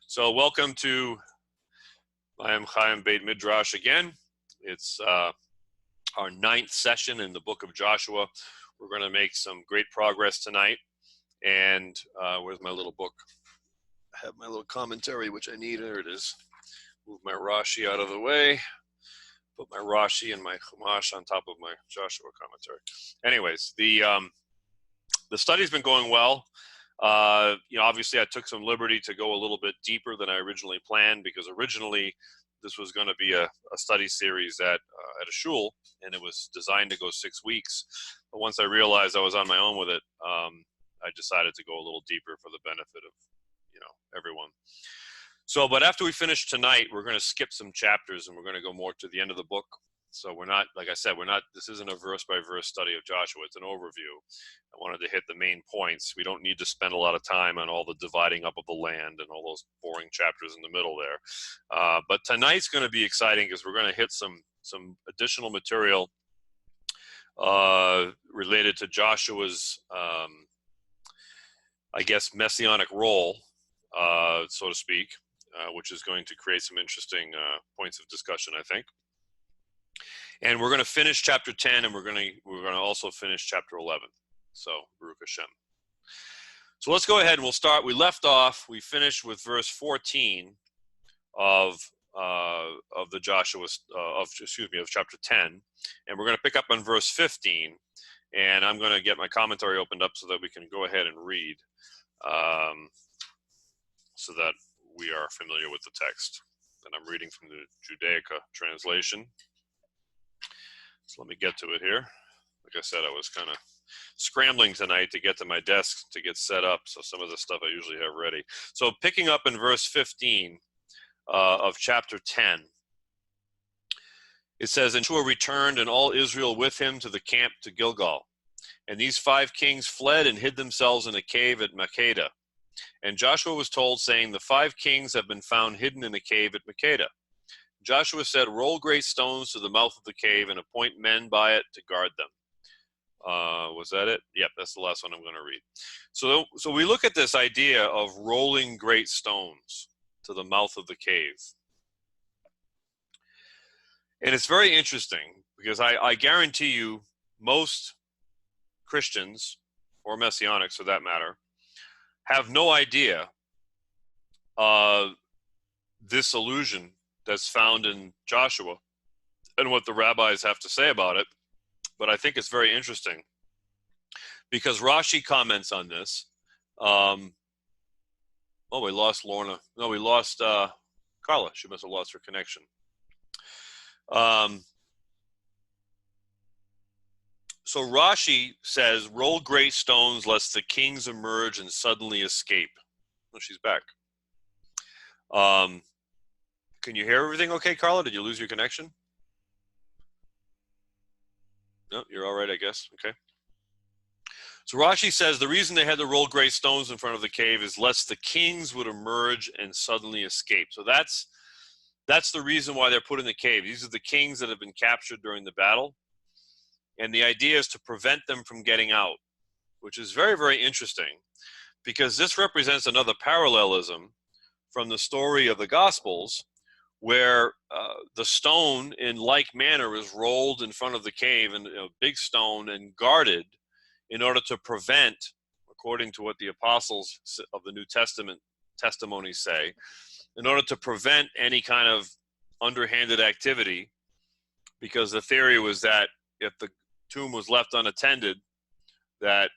So welcome to Mayim Chayim Beit Midrash again. It's our 9th session in the book of Joshua. We're going to make some great progress tonight. And where's my little book? I have my little commentary, which I need. There it is. Move my Rashi out of the way. Put my Rashi and my Chumash on top of my Joshua commentary. Anyways, the study's been going well. Obviously I took some liberty to go a little bit deeper than I originally planned, because originally this was going to be a study series at a shul, and it was designed to go 6 weeks. But once I realized I was on my own with it, I decided to go a little deeper for the benefit of, everyone. So, but after we finish tonight, we're going to skip some chapters and we're going to go more to the end of the book. So we're not, like I said, this isn't a verse by verse study of Joshua. It's an overview. I wanted to hit the main points. We don't need to spend a lot of time on all the dividing up of the land and all those boring chapters in the middle there. But tonight's going to be exciting because we're going to hit some additional material related to Joshua's, messianic role, so to speak, which is going to create some interesting points of discussion, I think. And we're going to finish chapter 10, and we're going to also finish chapter 11. So, Baruch Hashem. So let's go ahead and we'll start. We finished with verse 14 of chapter 10, and we're going to pick up on verse 15. And I'm going to get my commentary opened up so that we can go ahead and read, so that we are familiar with the text. And I'm reading from the Judaica translation. So let me get to it here. Like I said, I was kind of scrambling tonight to get to my desk to get set up, so some of the stuff I usually have ready. So picking up in verse 15 of chapter 10, it says, "And Joshua returned, and all Israel with him to the camp to Gilgal. And these 5 kings fled and hid themselves in a cave at Makkedah. And Joshua was told, saying, The 5 kings have been found hidden in a cave at Makkedah. Joshua said, Roll great stones to the mouth of the cave and appoint men by it to guard them." Was that it? Yep, that's the last one I'm going to read. So we look at this idea of rolling great stones to the mouth of the cave. And it's very interesting, because I guarantee you most Christians, or Messianics for that matter, have no idea this allusion that's found in Joshua and what the rabbis have to say about it. But I think it's very interesting, because Rashi comments on this. We lost Lorna. No, we lost Carla. She must have lost her connection. So Rashi says, "Roll great stones lest the kings emerge and suddenly escape." Oh, she's back. Can you hear everything okay, Carla? Did you lose your connection? No, you're all right, I guess. Okay. So Rashi says the reason they had to roll great stones in front of the cave is lest the kings would emerge and suddenly escape. So that's the reason why they're put in the cave. These are the kings that have been captured during the battle. And the idea is to prevent them from getting out, which is very, very interesting, because this represents another parallelism from the story of the Gospels, where the stone in like manner is rolled in front of the cave, and a big stone, and guarded in order to prevent, according to what the apostles of the New Testament testimonies say, in order to prevent any kind of underhanded activity, because the theory was that if the tomb was left unattended, that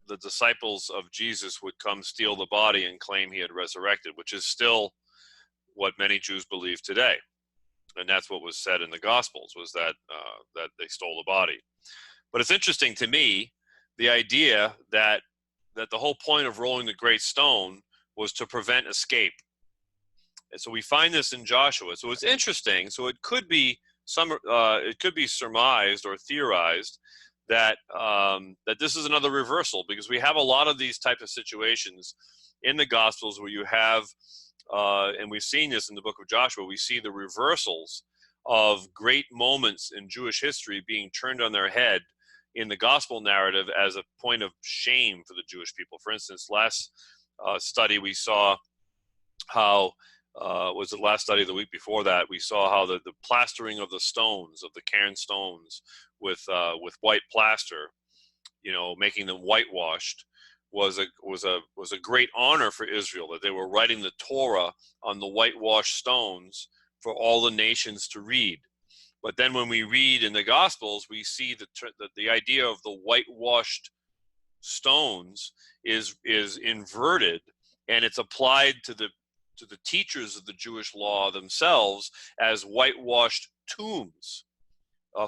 the disciples of Jesus would come steal the body and claim he had resurrected, which is still what many Jews believe today. And that's what was said in the Gospels, was that they stole the body. But it's interesting to me, the idea that the whole point of rolling the great stone was to prevent escape. And so we find this in Joshua. So it's interesting. So it could be surmised or theorized that this is another reversal, because we have a lot of these types of situations in the Gospels where you have, and we've seen this in the book of Joshua, we see the reversals of great moments in Jewish history being turned on their head in the gospel narrative as a point of shame for the Jewish people. For instance, last study we saw how was the last study of the week before that, we saw how the plastering of the stones, of the cairn stones, with white plaster, making them whitewashed, was a great honor for Israel, that they were writing the Torah on the whitewashed stones for all the nations to read. But then when we read in the Gospels, we see the idea of the whitewashed stones is inverted, and it's applied to the teachers of the Jewish law themselves as whitewashed tombs,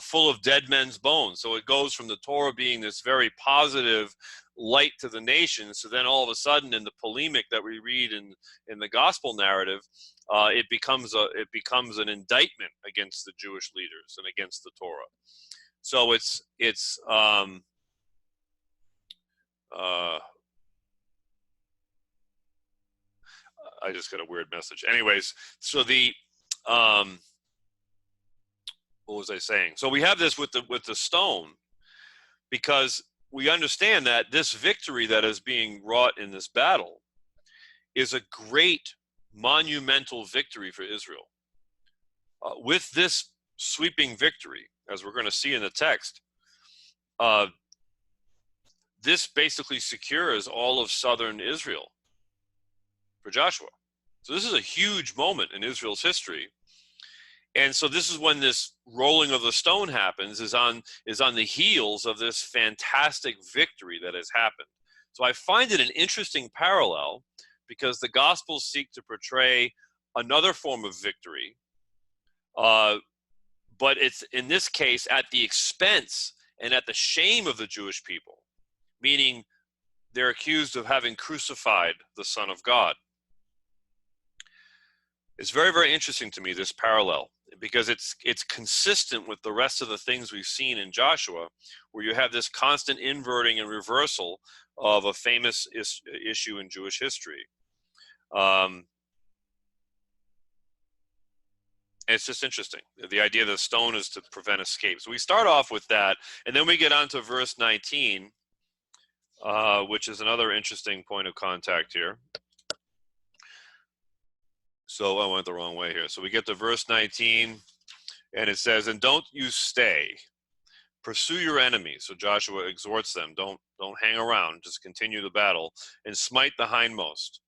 full of dead men's bones. So it goes from the Torah being this very positive light to the nations, so then all of a sudden in the polemic that we read in the gospel narrative, it becomes an indictment against the Jewish leaders and against the Torah. So I just got a weird message. Anyways, so what was I saying? So we have this with the stone, because we understand that this victory that is being wrought in this battle is a great monumental victory for Israel. With this sweeping victory, as we're going to see in the text, this basically secures all of southern Israel for Joshua. So this is a huge moment in Israel's history. And so this is when this rolling of the stone happens, is on the heels of this fantastic victory that has happened. So I find it an interesting parallel, because the Gospels seek to portray another form of victory, but it's in this case at the expense and at the shame of the Jewish people, meaning they're accused of having crucified the Son of God. It's very, very interesting to me, this parallel, because it's consistent with the rest of the things we've seen in Joshua, where you have this constant inverting and reversal of a famous issue in Jewish history. It's just interesting. The idea that the stone is to prevent escape. So we start off with that, and then we get on to verse 19, which is another interesting point of contact here. So I went the wrong way here. So we get to verse 19, and it says, "And don't you stay. Pursue your enemies." So Joshua exhorts them, don't hang around, just continue the battle, "and smite the hindmost.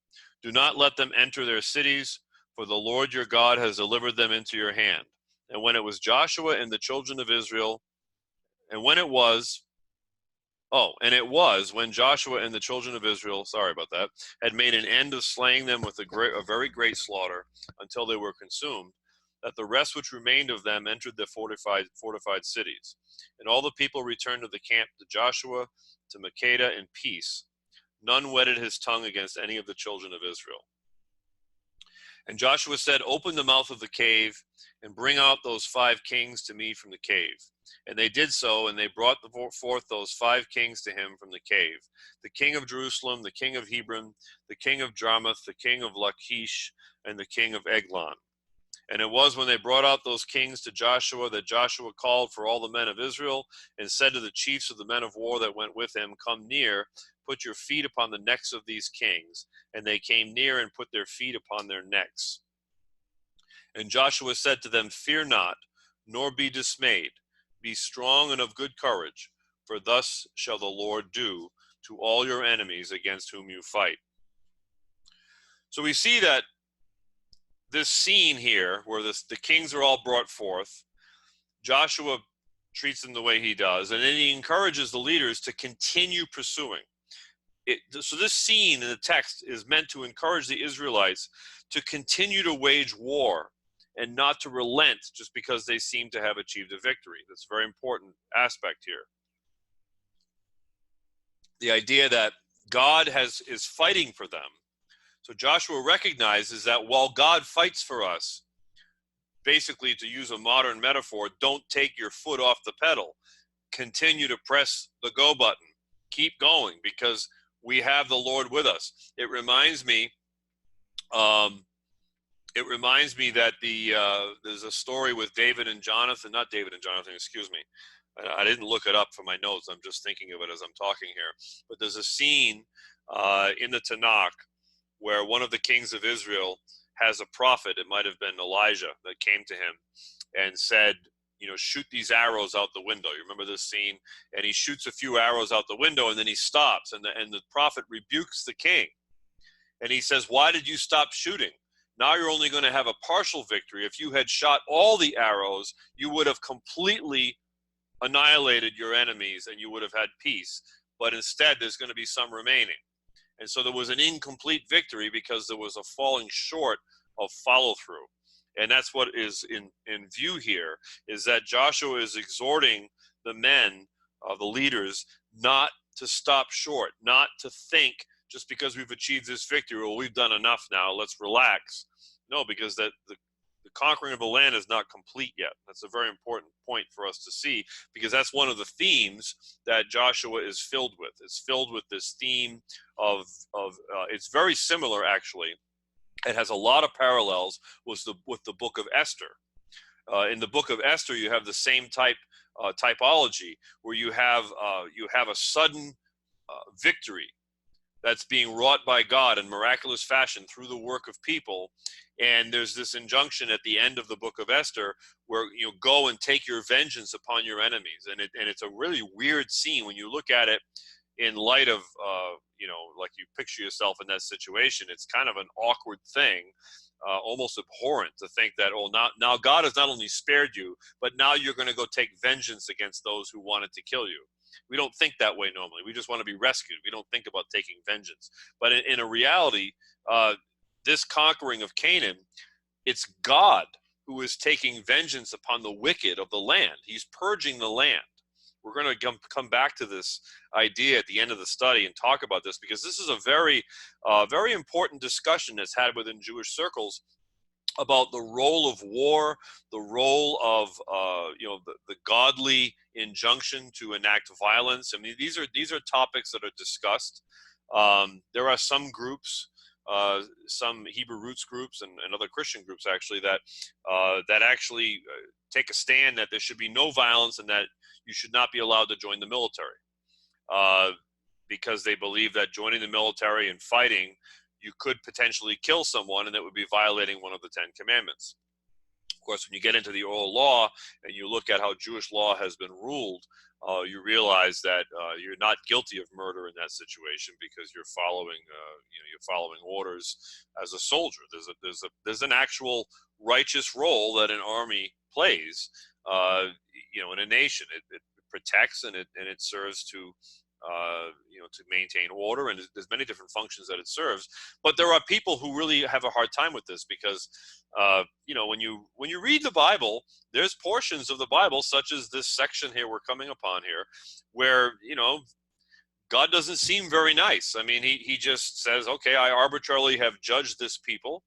Do not let them enter their cities, for the Lord your God has delivered them into your hand." And when it was Joshua and the children of Israel, and it was when Joshua and the children of Israel, sorry about that, had made an end of slaying them with a very great slaughter until they were consumed, that the rest which remained of them entered the fortified cities. And all the people returned to the camp to Joshua, to Makkedah, in peace. None wetted his tongue against any of the children of Israel. And Joshua said, "Open the mouth of the cave, and bring out those 5 kings to me from the cave." And they did so, and they brought forth those 5 kings to him from the cave: the king of Jerusalem, the king of Hebron, the king of Jarmuth, the king of Lachish, and the king of Eglon. And it was when they brought out those kings to Joshua that Joshua called for all the men of Israel, and said to the chiefs of the men of war that went with him, "Come near, put your feet upon the necks of these kings." And they came near and put their feet upon their necks. And Joshua said to them, "Fear not, nor be dismayed. Be strong and of good courage, for thus shall the Lord do to all your enemies against whom you fight." So we see that this scene here, where the kings are all brought forth, Joshua treats them the way he does, and then he encourages the leaders to continue pursuing. So this scene in the text is meant to encourage the Israelites to continue to wage war and not to relent just because they seem to have achieved a victory. That's a very important aspect here. The idea that God is fighting for them. So Joshua recognizes that while God fights for us, basically, to use a modern metaphor, don't take your foot off the pedal. Continue to press the go button. Keep going, because we have the Lord with us. It reminds me that there's a story with David and Jonathan, not David and Jonathan, excuse me. I didn't look it up for my notes. I'm just thinking of it as I'm talking here. But there's a scene in the Tanakh where one of the kings of Israel has a prophet, it might have been Elijah, that came to him and said, shoot these arrows out the window. You remember this scene? And he shoots a few arrows out the window, and then he stops, and the prophet rebukes the king. And he says, why did you stop shooting? Now you're only going to have a partial victory. If you had shot all the arrows, you would have completely annihilated your enemies, and you would have had peace. But instead, there's going to be some remaining. And so there was an incomplete victory because there was a falling short of follow-through. And that's what is in view here, is that Joshua is exhorting the men, the leaders, not to stop short, not to think just because we've achieved this victory, well, we've done enough now, let's relax. No, because the conquering of the land is not complete yet. That's a very important point for us to see, because that's one of the themes that Joshua is filled with. It's filled with this theme of it's very similar, actually. It has a lot of parallels with the book of Esther. In the book of Esther, you have the same typology, where you have a sudden victory that's being wrought by God in miraculous fashion through the work of people. And there's this injunction at the end of the book of Esther where go and take your vengeance upon your enemies. And it's a really weird scene when you look at it in light of, like you picture yourself in that situation. It's kind of an awkward thing, almost abhorrent to think that, now God has not only spared you, but now you're going to go take vengeance against those who wanted to kill you. We don't think that way normally. We just want to be rescued. We don't think about taking vengeance. But in a reality, this conquering of Canaan, it's God who is taking vengeance upon the wicked of the land. He's purging the land. We're going to come back to this idea at the end of the study and talk about this, because this is a very, very important discussion that's had within Jewish circles about the role of war, the role of the godly injunction to enact violence. I mean, these are topics that are discussed. There are some groups, some Hebrew roots groups and other Christian groups actually that actually take a stand that there should be no violence and that you should not be allowed to join the military, because they believe that joining the military and fighting, you could potentially kill someone, and that would be violating one of the 10 commandments. Of course, when you get into the oral law and you look at how Jewish law has been ruled, you realize that you're not guilty of murder in that situation, because you're following orders as a soldier. There's an actual righteous role that an army plays, in a nation. It protects and it serves to maintain order, and there's many different functions that it serves. But there are people who really have a hard time with this, because when you read the Bible, there's portions of the Bible, such as this section here we're coming upon here, where God doesn't seem very nice. I mean, he just says, okay, I arbitrarily have judged this people,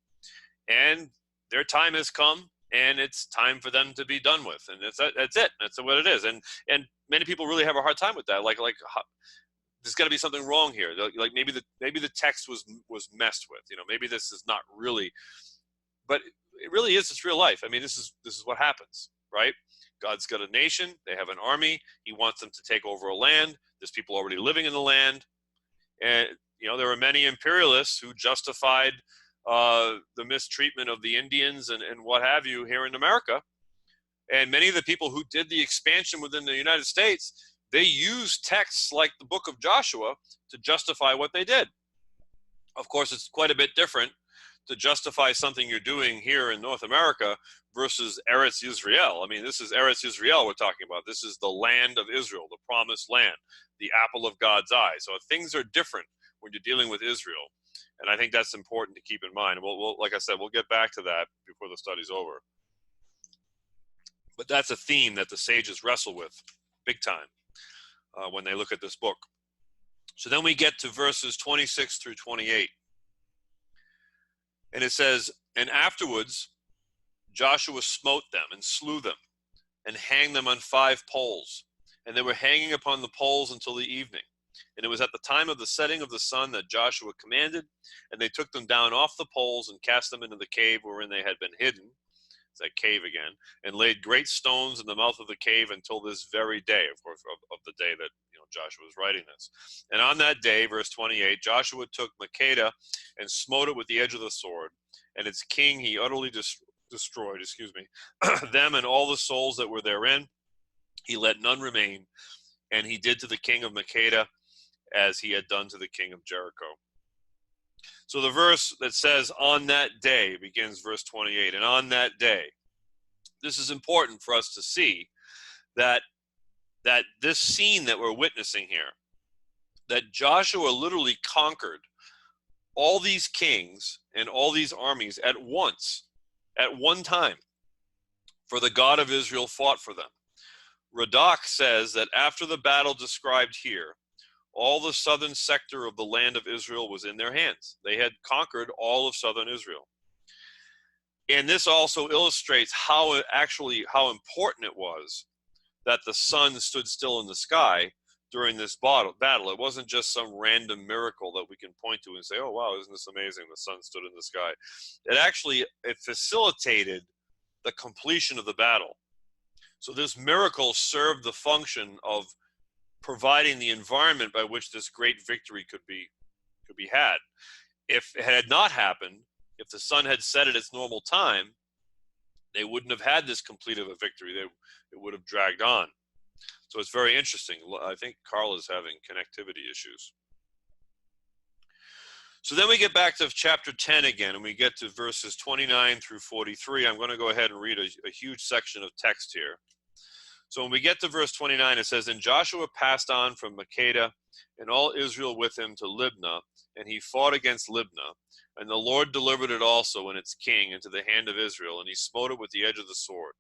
and their time has come, and it's time for them to be done with, and that's it. That's what it is. And many people really have a hard time with that. Like there's got to be something wrong here. Like maybe the text was messed with. Maybe this is not really, but it really is. It's real life. I mean, this is what happens, right? God's got a nation. They have an army. He wants them to take over a land. There's people already living in the land, and there are many imperialists who justified the mistreatment of the Indians and what have you here in America. And many of the people who did the expansion within the United States, they used texts like the book of Joshua to justify what they did. Of course, it's quite a bit different to justify something you're doing here in North America versus Eretz Yisrael. I mean, this is Eretz Yisrael we're talking about. This is the land of Israel, the promised land, the apple of God's eye. So things are different when you're dealing with Israel. And I think that's important to keep in mind. We'll like I said, we'll get back to that before the study's over. But that's a theme that the sages wrestle with big time when they look at this book. So then we get to verses 26 through 28. And it says, and afterwards Joshua smote them and slew them and hanged them on 5 poles. And they were hanging upon the poles until the evening. And it was at the time of the setting of the sun that Joshua commanded, and they took them down off the poles and cast them into the cave wherein they had been hidden. It's that cave again, and laid great stones in the mouth of the cave until this very day, of course, of the day that Joshua was writing this. And on that day, verse 28, Joshua took Makkedah and smote it with the edge of the sword, and its king he utterly destroyed, them and all the souls that were therein. He let none remain, and he did to the king of Makkedah as he had done to the king of Jericho. So the verse that says, on that day, begins verse 28, and on that day. This is important for us to see that this scene that we're witnessing here, that Joshua literally conquered all these kings and all these armies at once, at one time, for the God of Israel fought for them. Radak says that after the battle described here, all the southern sector of the land of Israel was in their hands. They had conquered all of southern Israel. And this also illustrates how important it was that the sun stood still in the sky during this battle. It wasn't just some random miracle that we can point to and say, oh, wow, isn't this amazing? The sun stood in the sky. It facilitated the completion of the battle. So this miracle served the function of providing the environment by which this great victory could be had. If it had not happened, if the sun had set at its normal time, they wouldn't have had this complete of a victory. It would have dragged on. So it's very interesting. I think Carl is having connectivity issues. So then we get back to chapter 10 again, and we get to verses 29 through 43. I'm going to go ahead and read a huge section of text here. So when we get to verse 29, it says, and Joshua passed on from Makkedah, and all Israel with him to Libnah, and he fought against Libnah. And the Lord delivered it also and its king into the hand of Israel, and he smote it with the edge of the sword.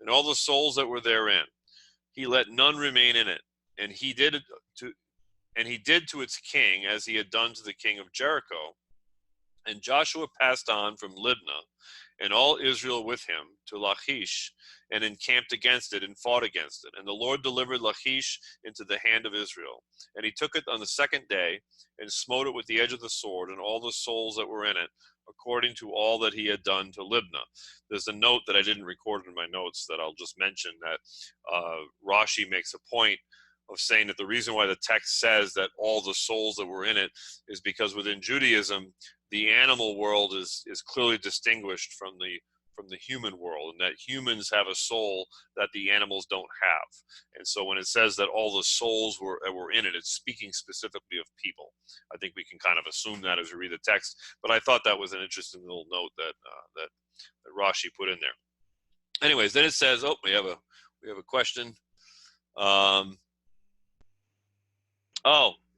And all the souls that were therein, he let none remain in it. And he did to its king as he had done to the king of Jericho. And Joshua passed on from Libnah, and all Israel with him, to Lachish, and encamped against it and fought against it. And the Lord delivered Lachish into the hand of Israel. And he took it on the second day, and smote it with the edge of the sword, and all the souls that were in it, according to all that he had done to Libnah. There's a note that I didn't record in my notes that I'll just mention, that Rashi makes a point of saying that the reason why the text says that all the souls that were in it is because within Judaism, the animal world is clearly distinguished from the human world, and that humans have a soul that the animals don't have. And so when it says that all the souls were in it, it's speaking specifically of people. I think we can kind of assume that as we read the text, but I thought that was an interesting little note that Rashi put in there. Anyways, then it says, we have a question.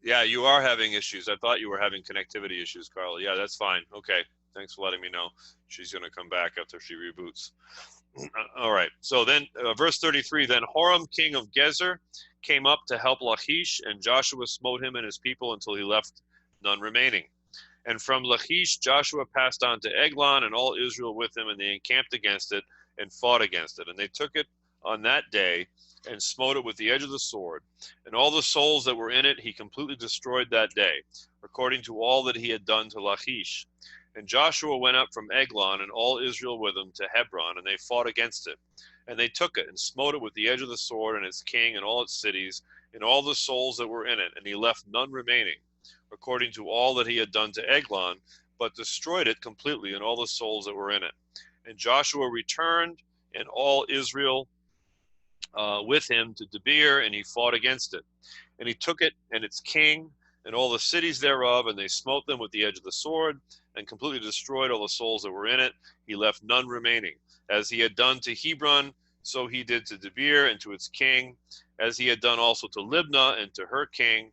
Yeah, you are having issues. I thought you were having connectivity issues, Carla. Yeah, that's fine. Okay. Thanks for letting me know. She's going to come back after she reboots. All right. So then verse 33, then Horam, king of Gezer, came up to help Lachish, and Joshua smote him and his people until he left none remaining. And from Lachish, Joshua passed on to Eglon, and all Israel with him, and they encamped against it and fought against it. And they took it on that day and smote it with the edge of the sword. And all the souls that were in it he completely destroyed that day, according to all that he had done to Lachish. And Joshua went up from Eglon, and all Israel with him, to Hebron, and they fought against it. And they took it, and smote it with the edge of the sword, and its king, and all its cities, and all the souls that were in it, and he left none remaining, according to all that he had done to Eglon, but destroyed it completely, and all the souls that were in it. And Joshua returned, and all Israel with him to Debir, and he fought against it. And he took it, and its king, and all the cities thereof, and they smote them with the edge of the sword, and completely destroyed all the souls that were in it. He left none remaining. As he had done to Hebron, so he did to Debir and to its king, as he had done also to Libnah and to her king.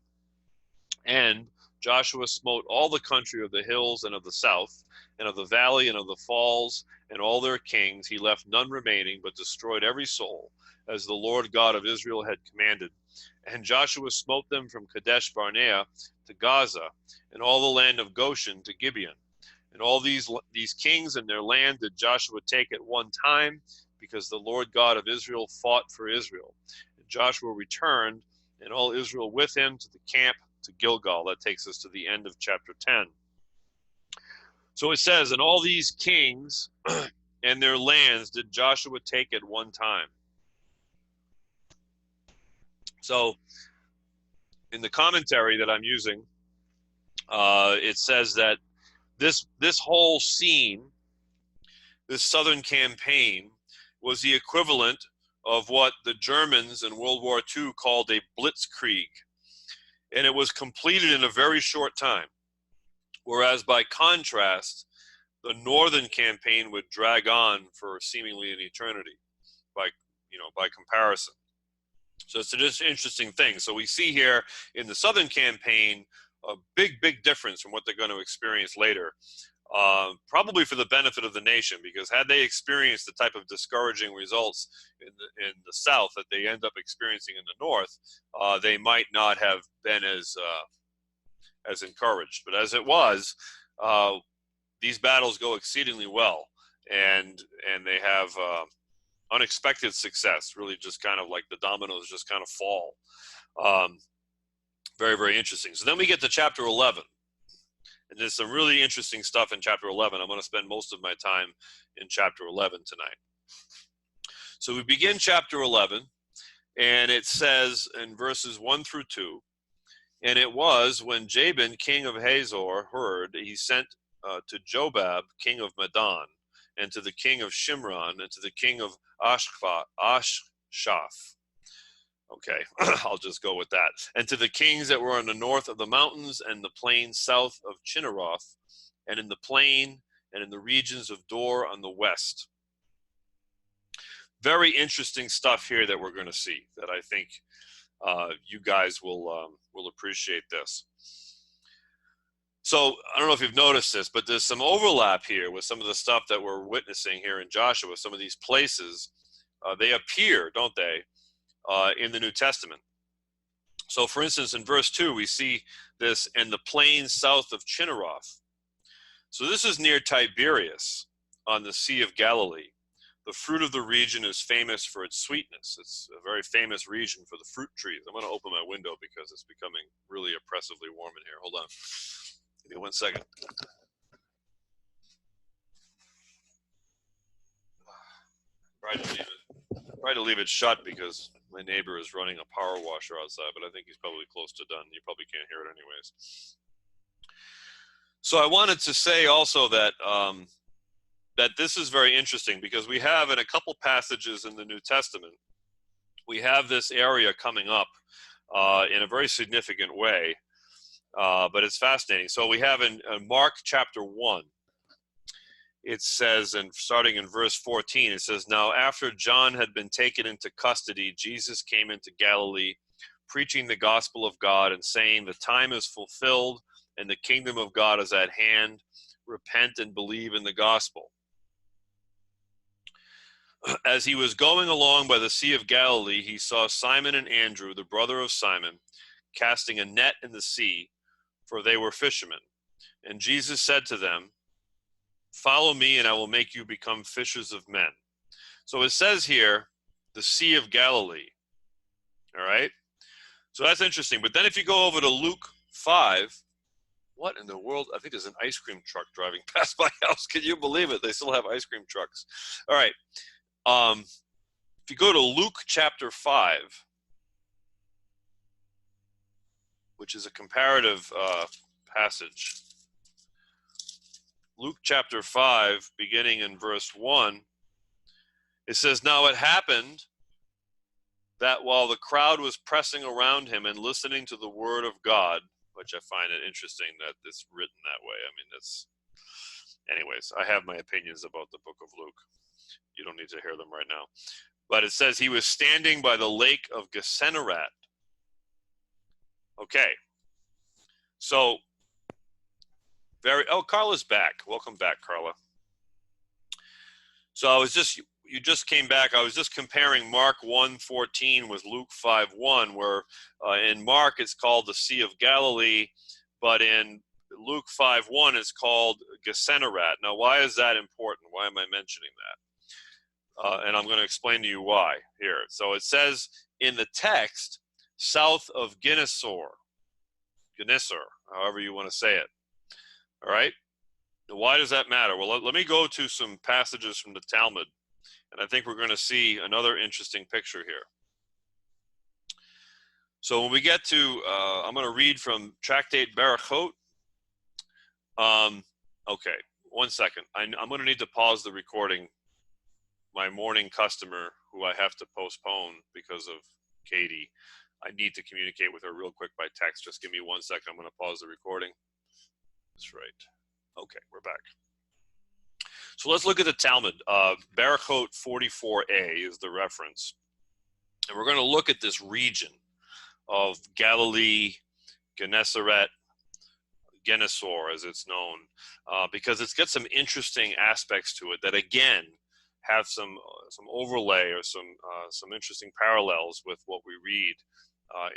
And Joshua smote all the country of the hills and of the south, and of the valley and of the falls, and all their kings. He left none remaining, but destroyed every soul, as the Lord God of Israel had commanded. And Joshua smote them from Kadesh Barnea to Gaza, and all the land of Goshen to Gibeon. And all these kings and their land did Joshua take at one time, because the Lord God of Israel fought for Israel. And Joshua returned, and all Israel with him, to the camp to Gilgal. That takes us to the end of chapter 10. So it says, and all these kings and their lands did Joshua take at one time. So in the commentary that I'm using, it says that this whole scene, this southern campaign, was the equivalent of what the Germans in World War II called a blitzkrieg. And it was completed in a very short time. Whereas by contrast, the northern campaign would drag on for seemingly an eternity by comparison. So it's just an interesting thing. So we see here in the southern campaign a big difference from what they're going to experience later. Probably for the benefit of the nation, because had they experienced the type of discouraging results in the south that they end up experiencing in the north, they might not have been as encouraged. But as it was, these battles go exceedingly well, and they have unexpected success. Really, just kind of like the dominoes just kind of fall. Very interesting. So then we get to chapter 11. And there's some really interesting stuff in chapter 11. I'm going to spend most of my time in chapter 11 tonight. So we begin chapter 11, and it says in verses 1 through 2, and it was when Jabin, king of Hazor, heard, he sent to Jobab, king of Madon, and to the king of Shimron, and to the king of Ashshaph. Okay, I'll just go with that. And to the kings that were on the north of the mountains and the plain south of Chinneroth, and in the plain and in the regions of Dor on the west. Very interesting stuff here that we're going to see, that I think you guys will appreciate this. So I don't know if you've noticed this, but there's some overlap here with some of the stuff that we're witnessing here in Joshua. Some of these places, they appear, don't they, in the New Testament. So for instance, in verse 2, we see this in the plain south of Chinneroth. So this is near Tiberias on the Sea of Galilee. The fruit of the region is famous for its sweetness. It's a very famous region for the fruit trees. I'm going to open my window because it's becoming really oppressively warm in here. Hold on. Give me 1 second. Try to leave it shut because my neighbor is running a power washer outside, but I think he's probably close to done. You probably can't hear it anyways. So I wanted to say also that that this is very interesting, because we have in a couple passages in the New Testament, we have this area coming up in a very significant way, but it's fascinating. So we have in Mark chapter 1, it says, and starting in verse 14, it says, now after John had been taken into custody, Jesus came into Galilee, preaching the gospel of God and saying, the time is fulfilled and the kingdom of God is at hand. Repent and believe in the gospel. As he was going along by the Sea of Galilee, he saw Simon and Andrew, the brother of Simon, casting a net in the sea, for they were fishermen. And Jesus said to them, follow me, and I will make you become fishers of men. So it says here, the Sea of Galilee. All right? So that's interesting. But then if you go over to Luke 5, what in the world? I think there's an ice cream truck driving past my house. Can you believe it? They still have ice cream trucks. All right. If you go to Luke chapter 5, which is a comparative passage, Luke chapter 5, beginning in verse 1, it says, now it happened that while the crowd was pressing around him and listening to the word of God, which I find it interesting that it's written that way. I mean, anyways, I have my opinions about the book of Luke. You don't need to hear them right now. But it says he was standing by the lake of Gennesaret. Okay. So, Carla's back. Welcome back, Carla. So you just came back. I was just comparing Mark 1:14 with Luke 5:1, where in Mark it's called the Sea of Galilee, but in Luke 5:1 it's called Gennesaret. Now, why is that important? Why am I mentioning that? And I'm going to explain to you why here. So it says in the text, south of Gennesar, however you want to say it. All right? Why does that matter? Well, let me go to some passages from the Talmud, and I think we're going to see another interesting picture here. So when we get to, I'm going to read from Tractate Berachot. Okay, 1 second. I'm going to need to pause the recording. My morning customer, who I have to postpone because of Katie, I need to communicate with her real quick by text. Just give me 1 second. I'm going to pause the recording. That's right. Okay, we're back. So let's look at the Talmud. Berachot 44a is the reference. And we're going to look at this region of Galilee, Gennesaret, Gennesor, as it's known, because it's got some interesting aspects to it that, again, have some overlay or some interesting parallels with what we read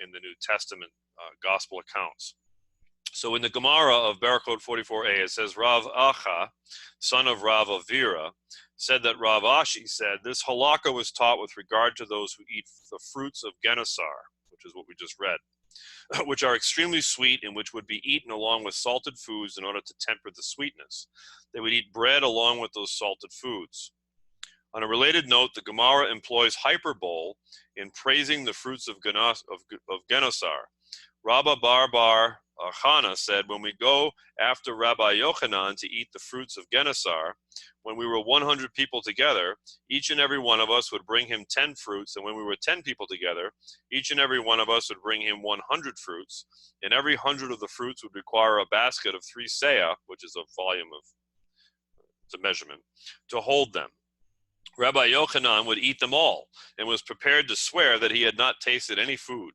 in the New Testament gospel accounts. So in the Gemara of Berachot 44a, it says, Rav Acha, son of Rav Avira, said that Rav Ashi said, this halakha was taught with regard to those who eat the fruits of Gennesar, which is what we just read, which are extremely sweet and which would be eaten along with salted foods in order to temper the sweetness. They would eat bread along with those salted foods. On a related note, the Gemara employs hyperbole in praising the fruits of Gennesar. Rabba Bar Chana said, when we go after Rabbi Yochanan to eat the fruits of Gennesar, when we were 100 people together, each and every one of us would bring him 10 fruits, and when we were 10 people together, each and every one of us would bring him 100 fruits, and every 100 of the fruits would require a basket of 3 seah, which is a volume of, it's a measurement, to hold them. Rabbi Yochanan would eat them all, and was prepared to swear that he had not tasted any food.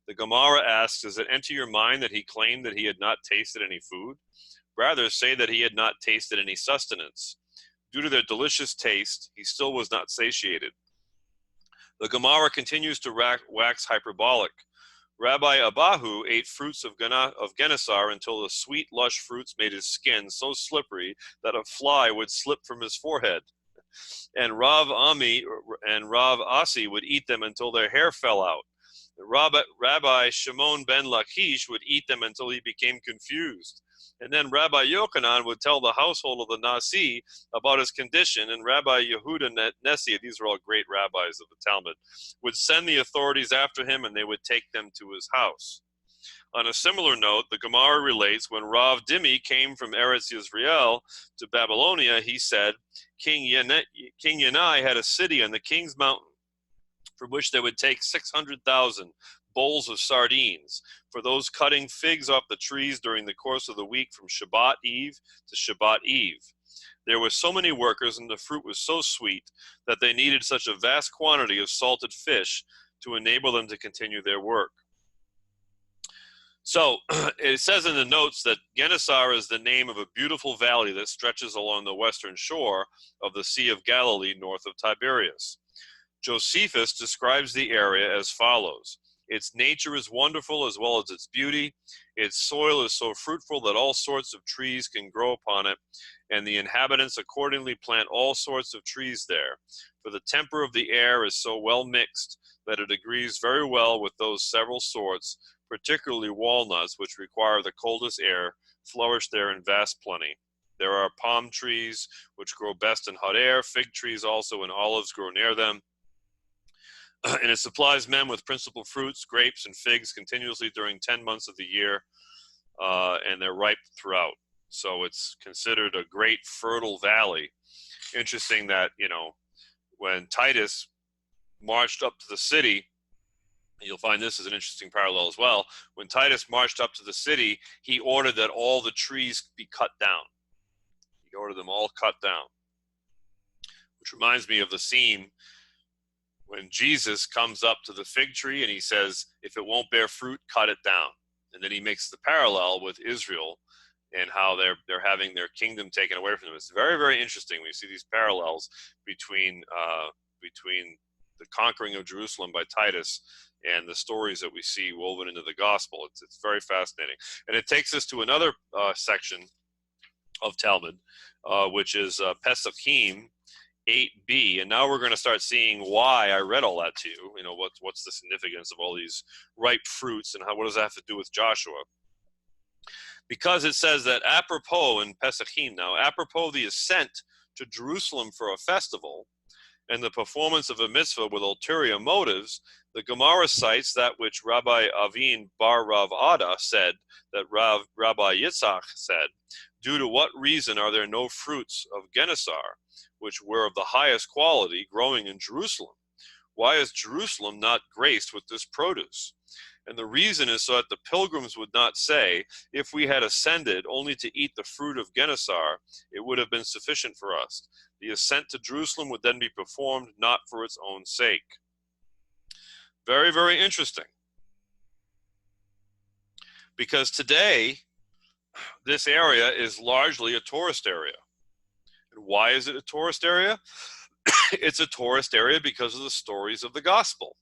The Gemara asks, does it enter your mind that he claimed that he had not tasted any food? Rather, say that he had not tasted any sustenance. Due to their delicious taste, he still was not satiated. The Gemara continues to wax hyperbolic. Rabbi Abahu ate fruits of Gennesar until the sweet, lush fruits made his skin so slippery that a fly would slip from his forehead. And Rav Ami and Rav Asi would eat them until their hair fell out. Rabbi Shimon ben Lachish would eat them until he became confused. And then Rabbi Yochanan would tell the household of the Nasi about his condition, and Rabbi Yehuda Nessi, these are all great rabbis of the Talmud, would send the authorities after him, and they would take them to his house. On a similar note, the Gemara relates, when Rav Dimi came from Eretz Yisrael to Babylonia, he said, King Yanai had a city on the king's mountain, from which they would take 600,000 bowls of sardines for those cutting figs off the trees during the course of the week from Shabbat Eve to Shabbat Eve. There were so many workers, and the fruit was so sweet that they needed such a vast quantity of salted fish to enable them to continue their work. So it says in the notes that Gennesar is the name of a beautiful valley that stretches along the western shore of the Sea of Galilee north of Tiberias. Josephus describes the area as follows. Its nature is wonderful as well as its beauty. Its soil is so fruitful that all sorts of trees can grow upon it, and the inhabitants accordingly plant all sorts of trees there. For the temper of the air is so well mixed that it agrees very well with those several sorts, particularly walnuts, which require the coldest air, flourish there in vast plenty. There are palm trees, which grow best in hot air, fig trees also, and olives grow near them. And it supplies men with principal fruits, grapes, and figs continuously during 10 months of the year, and they're ripe throughout. So it's considered a great fertile valley. Interesting that, when Titus marched up to the city, you'll find this is an interesting parallel as well. When Titus marched up to the city, he ordered that all the trees be cut down. He ordered them all cut down, which reminds me of the scene when Jesus comes up to the fig tree and he says, if it won't bear fruit, cut it down. And then he makes the parallel with Israel and how they're having their kingdom taken away from them. It's very, very interesting when you see these parallels between the conquering of Jerusalem by Titus and the stories that we see woven into the gospel. It's very fascinating. And it takes us to another section of Talmud, which is Pesachim 8b, and now we're going to start seeing why I read all that to you. What's the significance of all these ripe fruits, and what does that have to do with Joshua? because it says that apropos in Pesachim now, apropos the ascent to Jerusalem for a festival and the performance of a mitzvah with ulterior motives, the Gemara cites that which Rabbi Avin bar Rav Ada said, that Rabbi Yitzhak said, due to what reason are there no fruits of Gennesar, which were of the highest quality, growing in Jerusalem? Why is Jerusalem not graced with this produce? And the reason is so that the pilgrims would not say, if we had ascended only to eat the fruit of Gennesar, it would have been sufficient for us. The ascent to Jerusalem would then be performed not for its own sake. Very, very interesting. Because today, this area is largely a tourist area. And why is it a tourist area? It's a tourist area because of the stories of the gospel.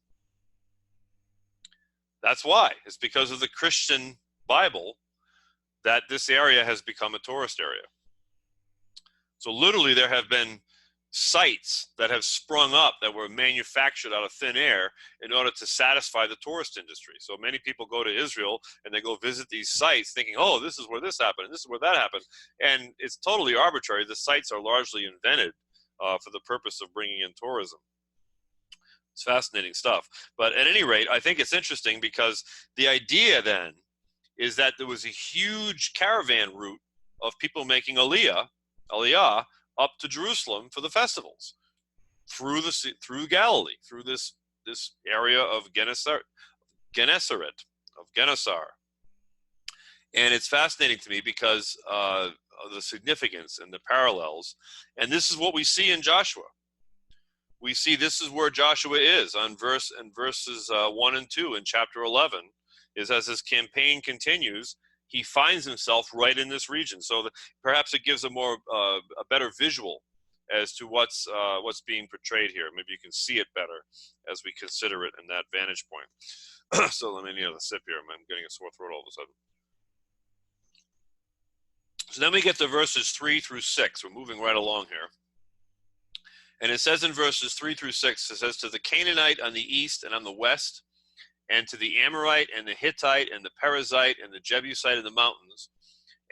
That's why. It's because of the Christian Bible that this area has become a tourist area. So literally there have been sites that have sprung up that were manufactured out of thin air in order to satisfy the tourist industry. So many people go to Israel and they go visit these sites thinking, oh, this is where this happened, and this is where that happened. And it's totally arbitrary. The sites are largely invented for the purpose of bringing in tourism. It's fascinating stuff. But at any rate, I think it's interesting because the idea then is that there was a huge caravan route of people making aliyah up to Jerusalem for the festivals through Galilee, through this area of Gennesaret, of Gennesar. And it's fascinating to me because of the significance and the parallels. And this is what we see in Joshua. We see this is where Joshua is on verses 1 and 2 in chapter 11, is as his campaign continues, he finds himself right in this region. So perhaps it gives a better visual as to what's being portrayed here. Maybe you can see it better as we consider it in that vantage point. So let me sip here. I'm getting a sore throat all of a sudden. So then we get to verses 3 through 6. We're moving right along here. And it says in verses 3 through 6, it says, to the Canaanite on the east and on the west, and to the Amorite and the Hittite and the Perizzite and the Jebusite in the mountains,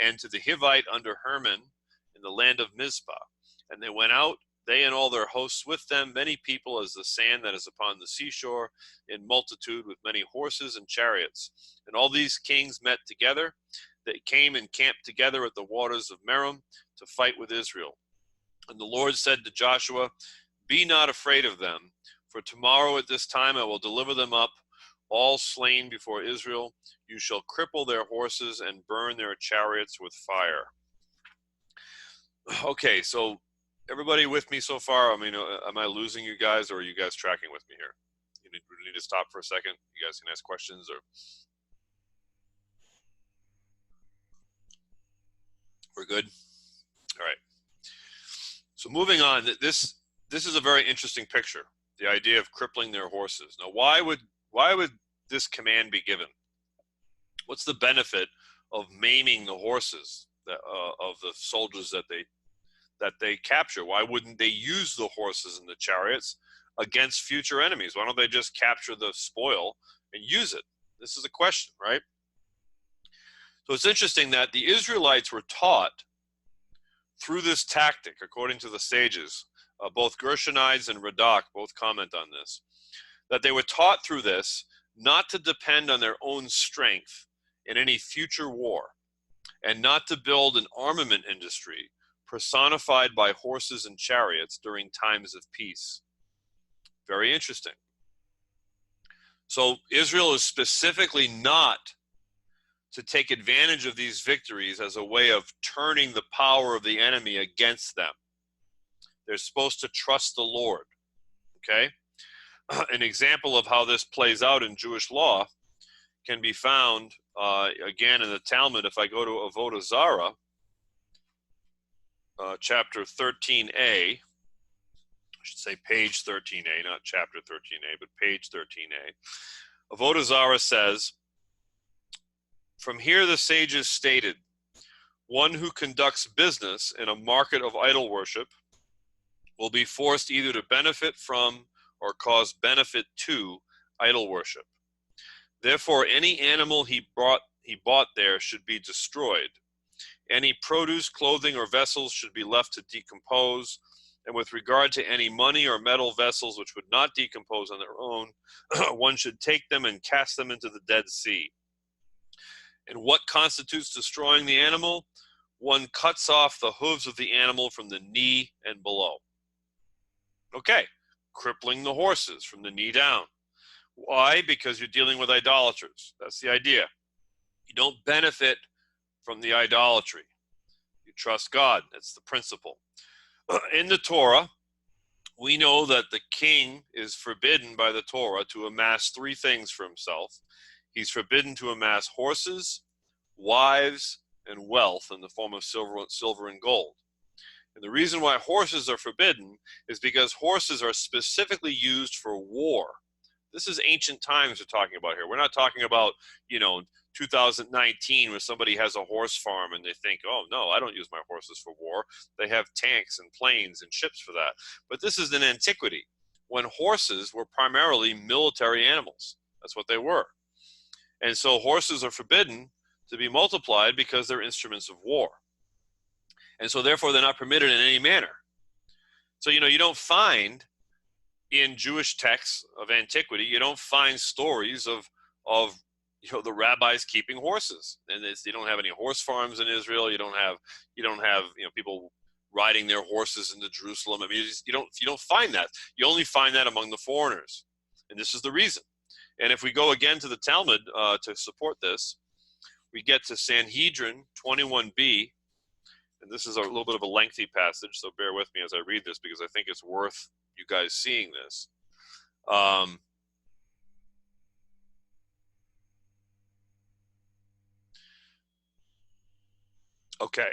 and to the Hivite under Hermon in the land of Mizpah. And they went out, they and all their hosts with them, many people as the sand that is upon the seashore, in multitude with many horses and chariots. And all these kings met together. They came and camped together at the waters of Merom to fight with Israel. And the Lord said to Joshua, be not afraid of them, for tomorrow at this time I will deliver them up, all slain before Israel. You shall cripple their horses and burn their chariots with fire. Okay, so everybody with me so far? I mean, am I losing you guys, or are you guys tracking with me here? You need to stop for a second. You guys can ask questions, or we're good? All right. So moving on, this is a very interesting picture, the idea of crippling their horses. Now, why would this command be given? What's the benefit of maiming the horses of the soldiers that they capture? Why wouldn't they use the horses and the chariots against future enemies? Why don't they just capture the spoil and use it? This is a question, right? So it's interesting that the Israelites were taught through this tactic, according to the sages, both Gershonides and Radak both comment on this, that they were taught through this not to depend on their own strength in any future war, and not to build an armament industry personified by horses and chariots during times of peace. Very interesting. So Israel is specifically not to take advantage of these victories as a way of turning the power of the enemy against them. They're supposed to trust the Lord, okay? An example of how this plays out in Jewish law can be found, again, in the Talmud. If I go to Avodah Zarah, chapter 13a, I should say page 13a, not chapter 13a, but page 13a. Avodah Zarah says, from here the sages stated, one who conducts business in a market of idol worship will be forced either to benefit from or cause benefit to idol worship. Therefore, any animal he brought he bought there should be destroyed. Any produce, clothing, or vessels should be left to decompose. And with regard to any money or metal vessels which would not decompose on their own, one should take them and cast them into the Dead Sea. And what constitutes destroying the animal? One cuts off the hooves of the animal from the knee and below. Okay, crippling the horses from the knee down. Why? Because you're dealing with idolaters. That's the idea. You don't benefit from the idolatry. You trust God. That's the principle. In the Torah, we know that the king is forbidden by the Torah to amass three things for himself. He's forbidden to amass horses, wives, and wealth in the form of silver and gold. And the reason why horses are forbidden is because horses are specifically used for war. This is ancient times we're talking about here. We're not talking about, 2019 where somebody has a horse farm and they think, oh, no, I don't use my horses for war. They have tanks and planes and ships for that. But this is in antiquity when horses were primarily military animals. That's what they were. And so horses are forbidden to be multiplied because they're instruments of war. And so therefore they're not permitted in any manner. So, you don't find in Jewish texts of antiquity, you don't find stories of the rabbis keeping horses. And you don't have any horse farms in Israel. You don't have people riding their horses into Jerusalem. I mean, you don't find that. You only find that among the foreigners. And this is the reason. And if we go again to the Talmud to support this, we get to Sanhedrin 21b, and this is a little bit of a lengthy passage, so bear with me as I read this because I think it's worth you guys seeing this. Okay.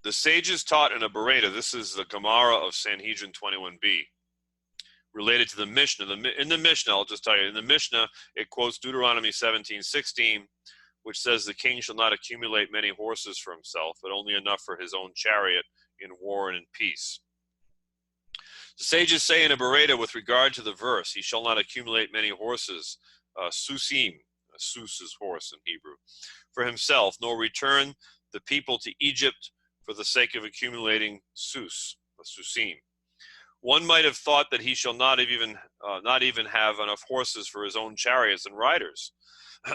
The sages taught in a Bereta, this is the Gemara of Sanhedrin 21b, related to the Mishnah. In the Mishnah, I'll just tell you, in the Mishnah, it quotes Deuteronomy 17:16, which says the king shall not accumulate many horses for himself, but only enough for his own chariot in war and in peace. The sages say in a Bereta with regard to the verse, he shall not accumulate many horses, susim, sus is horse in Hebrew, for himself, nor return the people to Egypt for the sake of accumulating susim. One might have thought that he shall not even have enough horses for his own chariots and riders.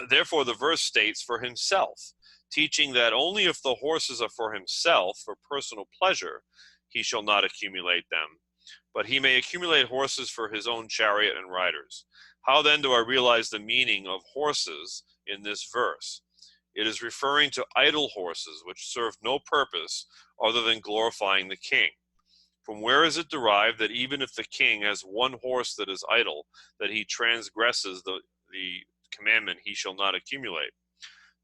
Therefore, the verse states for himself, teaching that only if the horses are for himself, for personal pleasure, he shall not accumulate them. But he may accumulate horses for his own chariot and riders. How then do I realize the meaning of horses in this verse? It is referring to idle horses, which serve no purpose other than glorifying the king. From where is it derived that even if the king has one horse that is idle, that he transgresses the commandment, he shall not accumulate?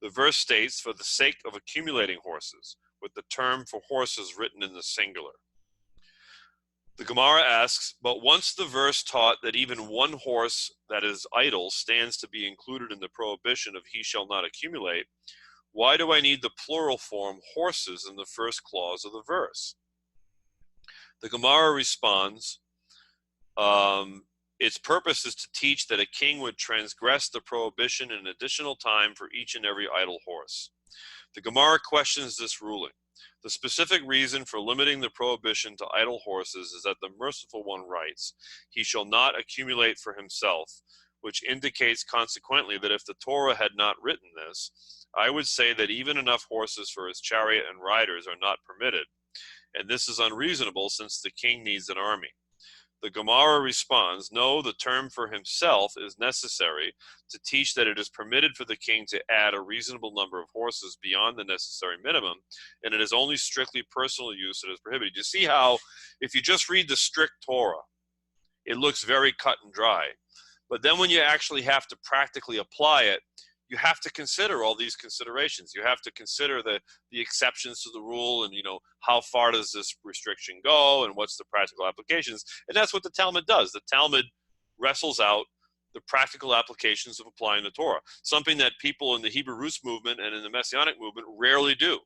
The verse states, for the sake of accumulating horses, with the term for horses written in the singular. The Gemara asks, but once the verse taught that even one horse that is idle stands to be included in the prohibition of he shall not accumulate, why do I need the plural form horses in the first clause of the verse? The Gemara responds, its purpose is to teach that a king would transgress the prohibition in additional time for each and every idle horse. The Gemara questions this ruling. The specific reason for limiting the prohibition to idle horses is that the merciful one writes, he shall not accumulate for himself, which indicates consequently that if the Torah had not written this, I would say that even enough horses for his chariot and riders are not permitted, and this is unreasonable since the king needs an army. The Gemara responds, no, the term for himself is necessary to teach that it is permitted for the king to add a reasonable number of horses beyond the necessary minimum, and it is only strictly personal use that is prohibited. You see how, if you just read the strict Torah, it looks very cut and dry. But then when you actually have to practically apply it, you have to consider all these considerations. You have to consider the exceptions to the rule and, how far does this restriction go and what's the practical applications. And that's what the Talmud does. The Talmud wrestles out the practical applications of applying the Torah, something that people in the Hebrew Roots movement and in the Messianic movement rarely do.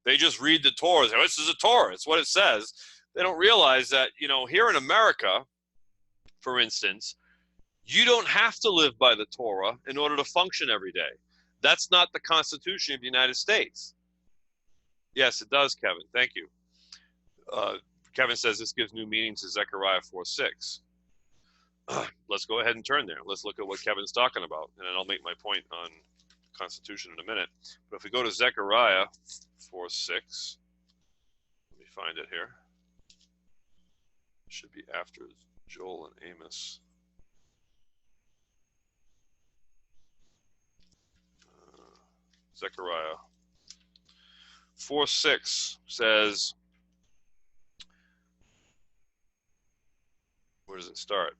They just read the Torah and say, oh, this is a Torah. It's what it says. They don't realize that, here in America, for instance, you don't have to live by the Torah in order to function every day. That's not the Constitution of the United States. Yes, it does, Kevin. Thank you. Kevin says this gives new meaning to Zechariah 4:6. Let's go ahead and turn there. Let's look at what Kevin's talking about, and then I'll make my point on Constitution in a minute. But if we go to Zechariah 4:6, let me find it here. It should be after Joel and Amos. Zechariah 4:6 says, where does it start?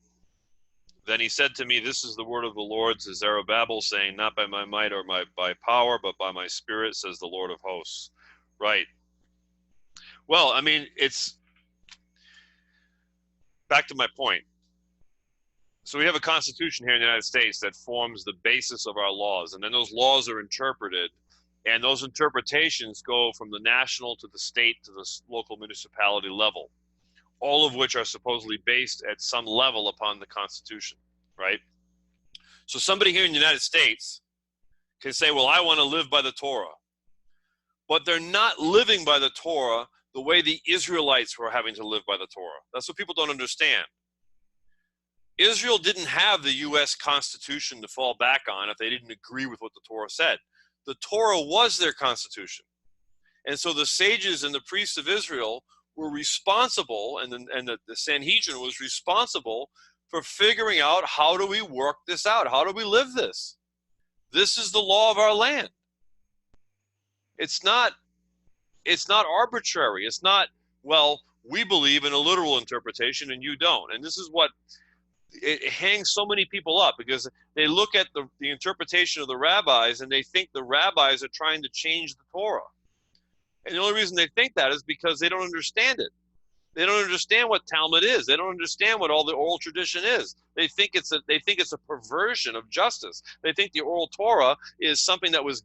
Then he said to me, this is the word of the Lord to Zerubbabel, saying, not by my might or by power, but by my spirit, says the Lord of hosts. Right. Well, I mean, it's back to my point. So we have a constitution here in the United States that forms the basis of our laws, and then those laws are interpreted, and those interpretations go from the national to the state to the local municipality level, all of which are supposedly based at some level upon the Constitution, right? So somebody here in the United States can say, well, I want to live by the Torah, but they're not living by the Torah the way the Israelites were having to live by the Torah. That's what people don't understand. Israel didn't have the U.S. Constitution to fall back on if they didn't agree with what the Torah said. The Torah was their constitution. And so the sages and the priests of Israel were responsible, and the Sanhedrin was responsible for figuring out, how do we work this out? How do we live this? This is the law of our land. It's not arbitrary. It's not, well, we believe in a literal interpretation and you don't. And this is what it hangs so many people up, because they look at the interpretation of the rabbis and they think the rabbis are trying to change the Torah. And the only reason they think that is because they don't understand it. They don't understand what Talmud is. They don't understand what all the oral tradition is. They think it's a perversion of justice. They think the oral Torah is something that was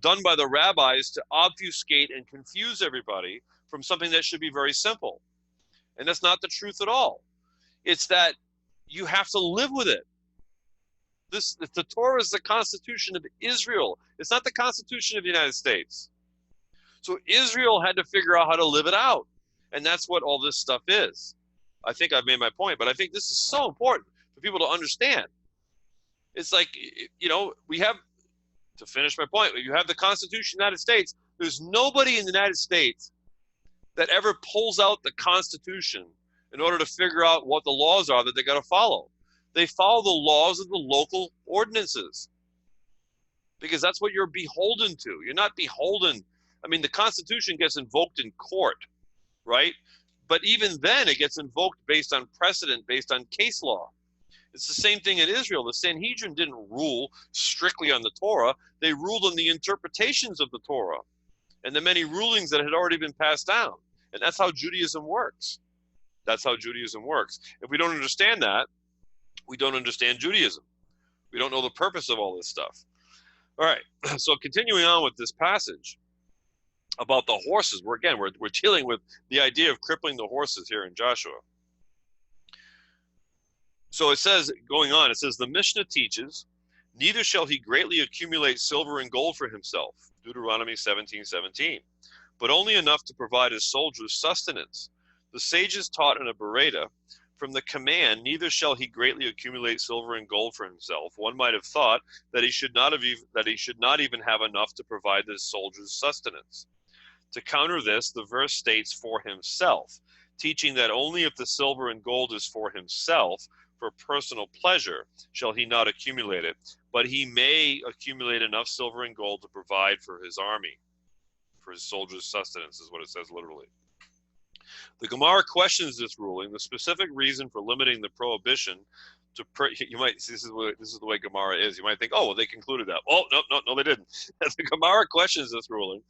done by the rabbis to obfuscate and confuse everybody from something that should be very simple. And that's not the truth at all. It's that you have to live with it. The Torah is the Constitution of Israel. It's not the Constitution of the United States. So Israel had to figure out how to live it out. And that's what all this stuff is. I think I've made my point, but I think this is so important for people to understand. It's like, we have, to finish my point, you have the Constitution of the United States. There's nobody in the United States that ever pulls out the Constitution in order to figure out what the laws are that they got to follow. They follow the laws of the local ordinances, because that's what you're beholden to. You're not beholden. I mean, the Constitution gets invoked in court, right? But even then, it gets invoked based on precedent, based on case law. It's the same thing in Israel. The Sanhedrin didn't rule strictly on the Torah. They ruled on the interpretations of the Torah and the many rulings that had already been passed down. And that's how Judaism works. That's how Judaism works. If we don't understand that, we don't understand Judaism. We don't know the purpose of all this stuff. All right, so continuing on with this passage about the horses, we're dealing with the idea of crippling the horses here in Joshua. So it says, going on, it says, the Mishnah teaches, neither shall he greatly accumulate silver and gold for himself, Deuteronomy 17:17, but only enough to provide his soldiers sustenance. The sages taught in a Bereta, from the command, neither shall he greatly accumulate silver and gold for himself, one might have thought that he should not even have enough to provide his soldiers sustenance. To counter this, the verse states for himself, teaching that only if the silver and gold is for himself, for personal pleasure, shall he not accumulate it, but he may accumulate enough silver and gold to provide for his army, for his soldiers' sustenance, is what it says literally. The Gemara questions this ruling, the specific reason for limiting the prohibition to you might, this is the way Gemara is. You might think, oh, well, they concluded that. Oh, no, they didn't. The Gemara questions this ruling.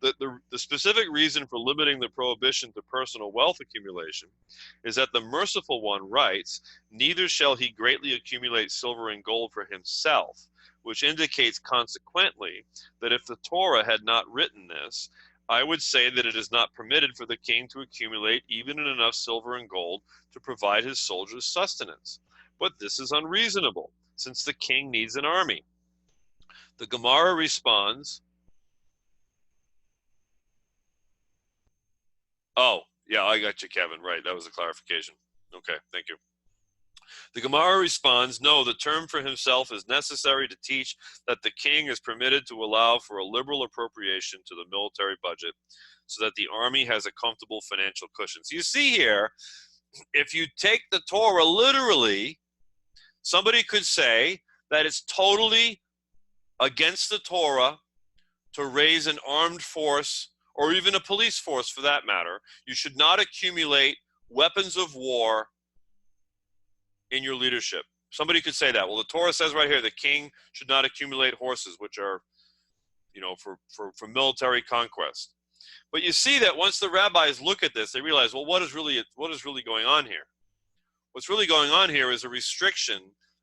The specific reason for limiting the prohibition to personal wealth accumulation is that the merciful one writes, neither shall he greatly accumulate silver and gold for himself, which indicates consequently that if the Torah had not written this, I would say that it is not permitted for the king to accumulate even enough silver and gold to provide his soldiers sustenance. But this is unreasonable, since the king needs an army. The Gemara responds, oh, yeah, I got you, Kevin. Right, that was a clarification. Okay, thank you. The Gemara responds, no, the term for himself is necessary to teach that the king is permitted to allow for a liberal appropriation to the military budget so that the army has a comfortable financial cushion. So you see here, if you take the Torah literally, somebody could say that it's totally against the Torah to raise an armed force or even a police force for that matter. You should not accumulate weapons of war in your leadership. Somebody could say that. Well, the Torah says right here, the king should not accumulate horses, which are, for military conquest. But you see that once the rabbis look at this, they realize, well, what is really going on here? What's really going on here is a restriction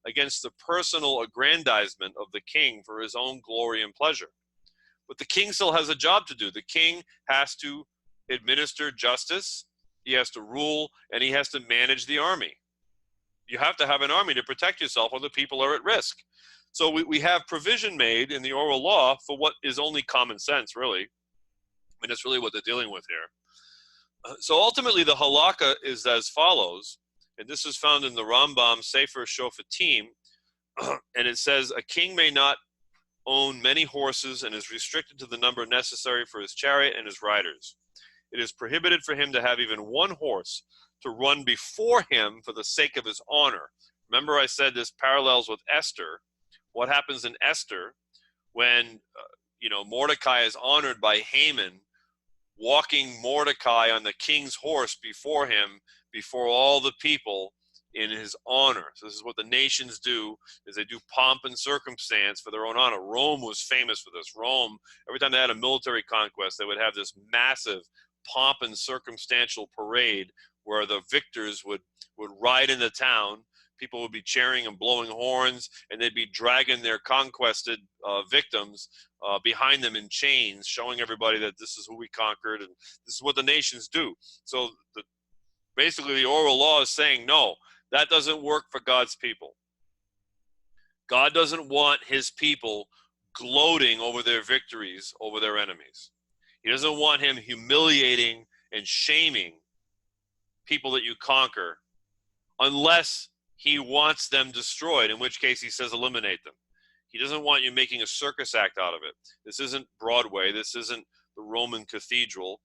against the personal aggrandizement of the king for his own glory and pleasure. But the king still has a job to do. The king has to administer justice, he has to rule, and he has to manage the army. You have to have an army to protect yourself when the people are at risk. So we have provision made in the oral law for what is only common sense, really. I mean, that's really what they're dealing with here. So ultimately, the halakha is as follows, and this is found in the Rambam Sefer Shofatim, and it says, a king may not own many horses and is restricted to the number necessary for his chariot and his riders. It is prohibited for him to have even one horse to run before him for the sake of his honor. Remember I said this parallels with Esther. What happens in Esther when, Mordecai is honored by Haman, walking Mordecai on the king's horse before him, before all the people in his honor. So this is what the nations do, is they do pomp and circumstance for their own honor. Rome was famous for this. Rome, every time they had a military conquest, they would have this massive pomp and circumstantial parade where the victors would ride into town. People would be cheering and blowing horns, and they'd be dragging their conquested victims behind them in chains, showing everybody that this is who we conquered, and this is what the nations do. So basically the oral law is saying, no, that doesn't work for God's people. God doesn't want his people gloating over their victories over their enemies. He doesn't want him humiliating and shaming people that you conquer unless he wants them destroyed, in which case he says eliminate them. He doesn't want you making a circus act out of it. This isn't Broadway. This isn't the Roman cathedral,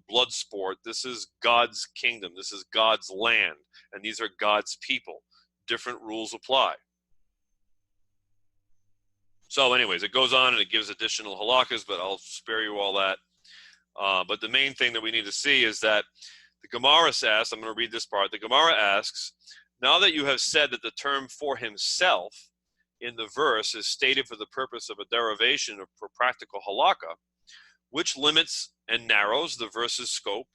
blood sport. This is God's kingdom. This is God's land, and these are God's people. Different rules apply. So anyways, it goes on and it gives additional halakas, but I'll spare you all that. But the main thing that we need to see is that the Gemara asks, I'm going to read this part. The Gemara asks, now that you have said that the term for himself in the verse is stated for the purpose of a derivation of for practical halakha, which limits and narrows the verse's scope,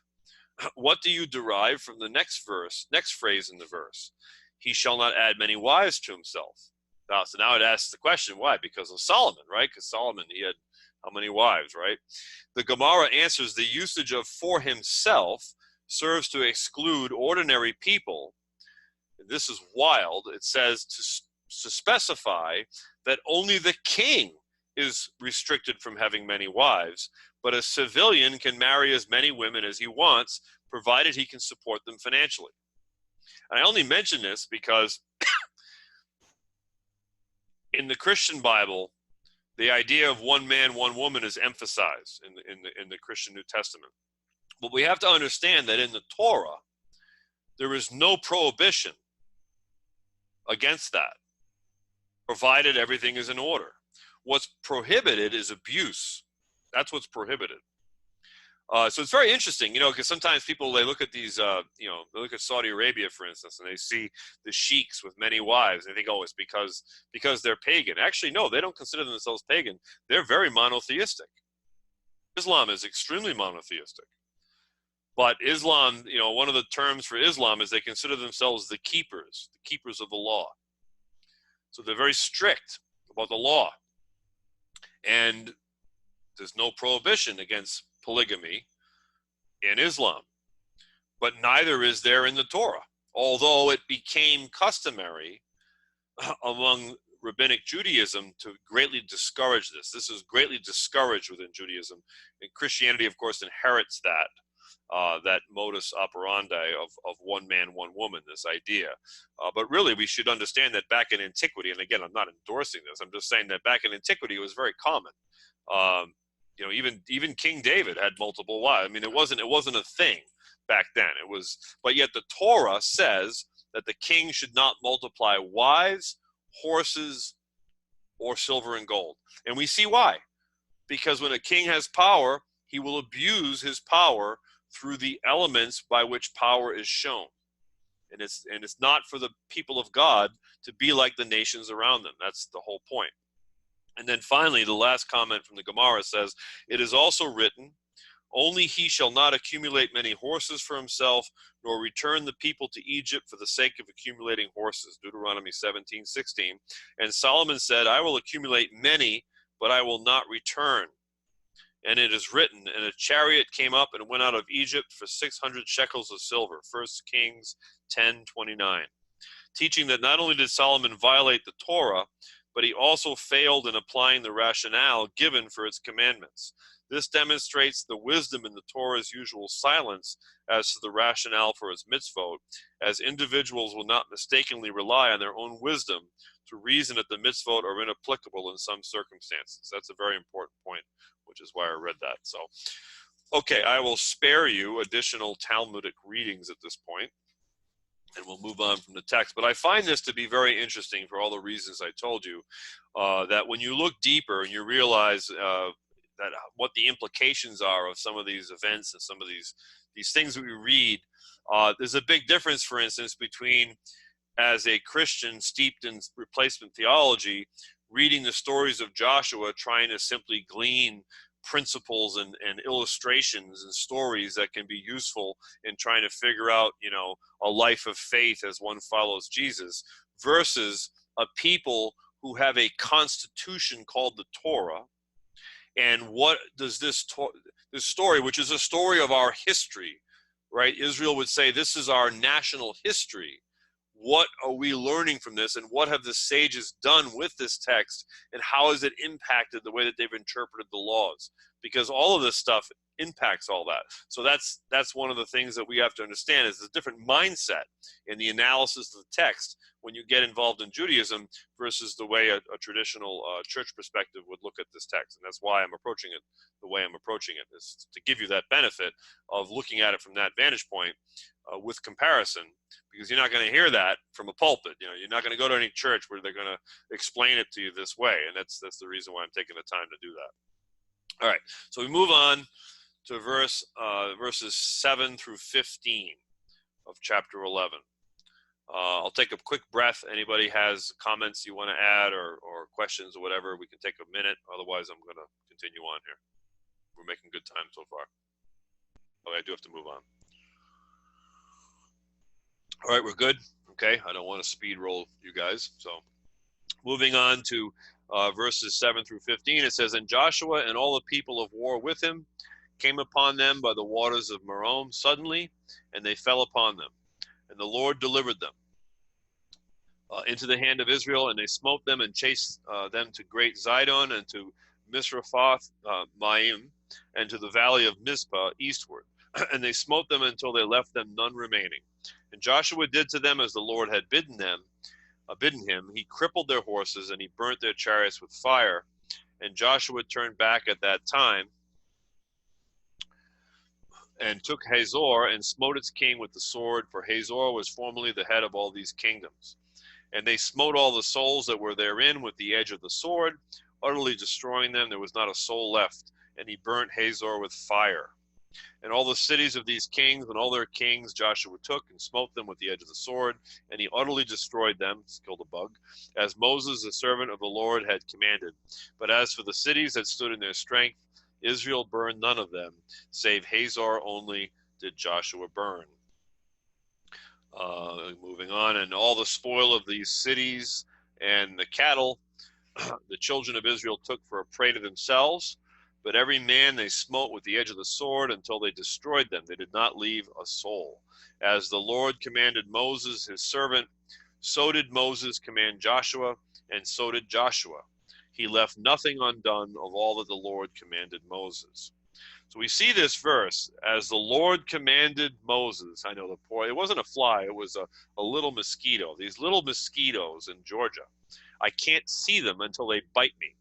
what do you derive from the next phrase in the verse? He shall not add many wives to himself. So now it asks the question, why? Because of Solomon, right? Because Solomon, he had how many wives, right? The Gemara answers the usage of for himself serves to exclude ordinary people. This is wild. It says to specify that only the king is restricted from having many wives, but a civilian can marry as many women as he wants, provided he can support them financially. And I only mention this because in the Christian Bible, the idea of one man, one woman is emphasized in the Christian New Testament. But we have to understand that in the Torah, there is no prohibition against that, provided everything is in order. What's prohibited is abuse. That's what's prohibited. So it's very interesting, because sometimes people, they look at these, they look at Saudi Arabia, for instance, and they see the sheiks with many wives, and they think, oh, it's because they're pagan. Actually, no, they don't consider themselves pagan. They're very monotheistic. Islam is extremely monotheistic. But Islam, one of the terms for Islam is they consider themselves the keepers of the law. So they're very strict about the law. And there's no prohibition against polygamy in Islam. But neither is there in the Torah, although it became customary among Rabbinic Judaism to greatly discourage this. This is greatly discouraged within Judaism, and Christianity, of course, inherits that modus operandi of one man, one woman, this idea. But really, we should understand that back in antiquity, and again, I'm not endorsing this, I'm just saying that back in antiquity, it was very common. You know, even King David had multiple wives. I mean, it wasn't a thing back then. It was, but yet the Torah says that the king should not multiply wives, horses, or silver and gold. And we see why. Because when a king has power, he will abuse his power through the elements by which power is shown. And it's not for the people of God to be like the nations around them. That's the whole point. And then finally, the last comment from the Gemara says, "It is also written, only he shall not accumulate many horses for himself, nor return the people to Egypt for the sake of accumulating horses." Deuteronomy 17:16. And Solomon said, "I will accumulate many, but I will not return." And it is written, "And a chariot came up and went out of Egypt for 600 shekels of silver." 1 Kings 10:29. Teaching that not only did Solomon violate the Torah, but he also failed in applying the rationale given for its commandments. This demonstrates the wisdom in the Torah's usual silence as to the rationale for its mitzvot, as individuals will not mistakenly rely on their own wisdom to reason that the mitzvot are inapplicable in some circumstances. That's a very important point, which is why I read that. So, okay, I will spare you additional Talmudic readings at this point, and we'll move on from the text. But I find this to be very interesting for all the reasons I told you, that when you look deeper and you realize that what the implications are of some of these events and some of these things that we read, there's a big difference, for instance, between, as a Christian steeped in replacement theology, reading the stories of Joshua, trying to simply glean principles and illustrations and stories that can be useful in trying to figure out, you know, a life of faith as one follows Jesus, versus a people who have a constitution called the Torah. And what does this story, which is a story of our history, right? Israel would say, this is our national history. What are we learning from this, and what have the sages done with this text, and how has it impacted the way that they've interpreted the laws? Because all of this stuff impacts all that. So that's one of the things that we have to understand, is a different mindset in the analysis of the text when you get involved in Judaism versus the way a traditional church perspective would look at this text. And that's why I'm approaching it the way I'm approaching it, is to give you that benefit of looking at it from that vantage point with comparison, because you're not going to hear that from a pulpit. You know, you're not going to go to any church where they're going to explain it to you this way. And that's the reason why I'm taking the time to do that. All right, so we move on to verses 7 through 15 of chapter 11. I'll take a quick breath. Anybody has comments you want to add or questions or whatever, we can take a minute. Otherwise, I'm going to continue on here. We're making good time so far. Okay, I do have to move on. All right, we're good. Okay, I don't want to speed roll you guys. So moving on to verses 7 through 15, it says, "And Joshua and all the people of war with him came upon them by the waters of Merom suddenly, and they fell upon them. And the Lord delivered them into the hand of Israel, and they smote them and chased them to Great Zidon and to Misrephoth Mayim and to the valley of Mizpah eastward. And they smote them until they left them none remaining. And Joshua did to them as the Lord had bidden him. He crippled their horses, and he burnt their chariots with fire. And Joshua turned back at that time and took Hazor and smote its king with the sword, for Hazor was formerly the head of all these kingdoms. And they smote all the souls that were therein with the edge of the sword, utterly destroying them. There was not a soul left. And he burnt Hazor with fire. And all the cities of these kings and all their kings Joshua took and smote them with the edge of the sword, and he utterly destroyed them," killed a bug, "as Moses the servant of the Lord had commanded. But as for the cities that stood in their strength, Israel burned none of them, save Hazor only did Joshua burn." Moving on, "And all the spoil of these cities and the cattle the children of Israel took for a prey to themselves, but every man they smote with the edge of the sword until they destroyed them. They did not leave a soul, as the Lord commanded Moses his servant. So did Moses command Joshua, and so did Joshua. He left nothing undone of all that the Lord commanded Moses. So we see this verse as the Lord commanded Moses. I know the poor, it wasn't a fly, it was a little mosquito. These little mosquitoes in Georgia, I can't see them until they bite me.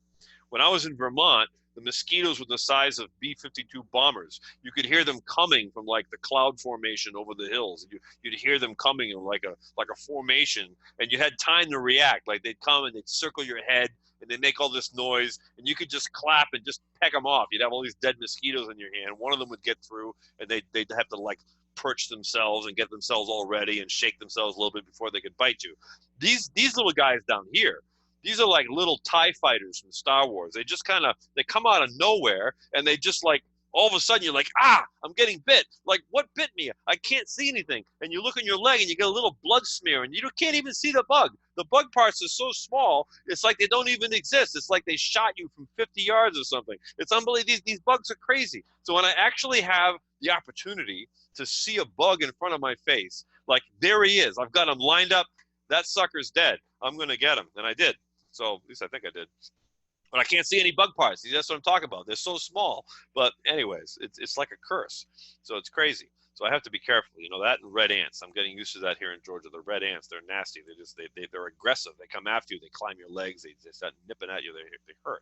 When I was in Vermont, the mosquitoes were the size of B-52 bombers. You could hear them coming from like the cloud formation over the hills. You'd hear them coming in like a formation, and you had time to react. Like they'd come and they'd circle your head, and they'd make all this noise, and you could just clap and just peck them off. You'd have all these dead mosquitoes in your hand. One of them would get through, and they'd have to like perch themselves and get themselves all ready and shake themselves a little bit before they could bite you. These little guys down here, these are like little TIE fighters from Star Wars. They just they come out of nowhere, and they just like, all of a sudden you're like, I'm getting bit. Like, what bit me? I can't see anything. And you look in your leg and you get a little blood smear, and you can't even see the bug. The bug parts are so small, it's like they don't even exist. It's like they shot you from 50 yards or something. It's unbelievable. These bugs are crazy. So when I actually have the opportunity to see a bug in front of my face, like, there he is. I've got him lined up. That sucker's dead. I'm going to get him. And I did. So at least I think I did. But I can't see any bug parts. That's what I'm talking about. They're so small. But anyways, it's like a curse. So it's crazy. So I have to be careful. You know, that and red ants. I'm getting used to that here in Georgia. The red ants, they're nasty. They're aggressive. They come after you. They climb your legs. They start nipping at you. They hurt.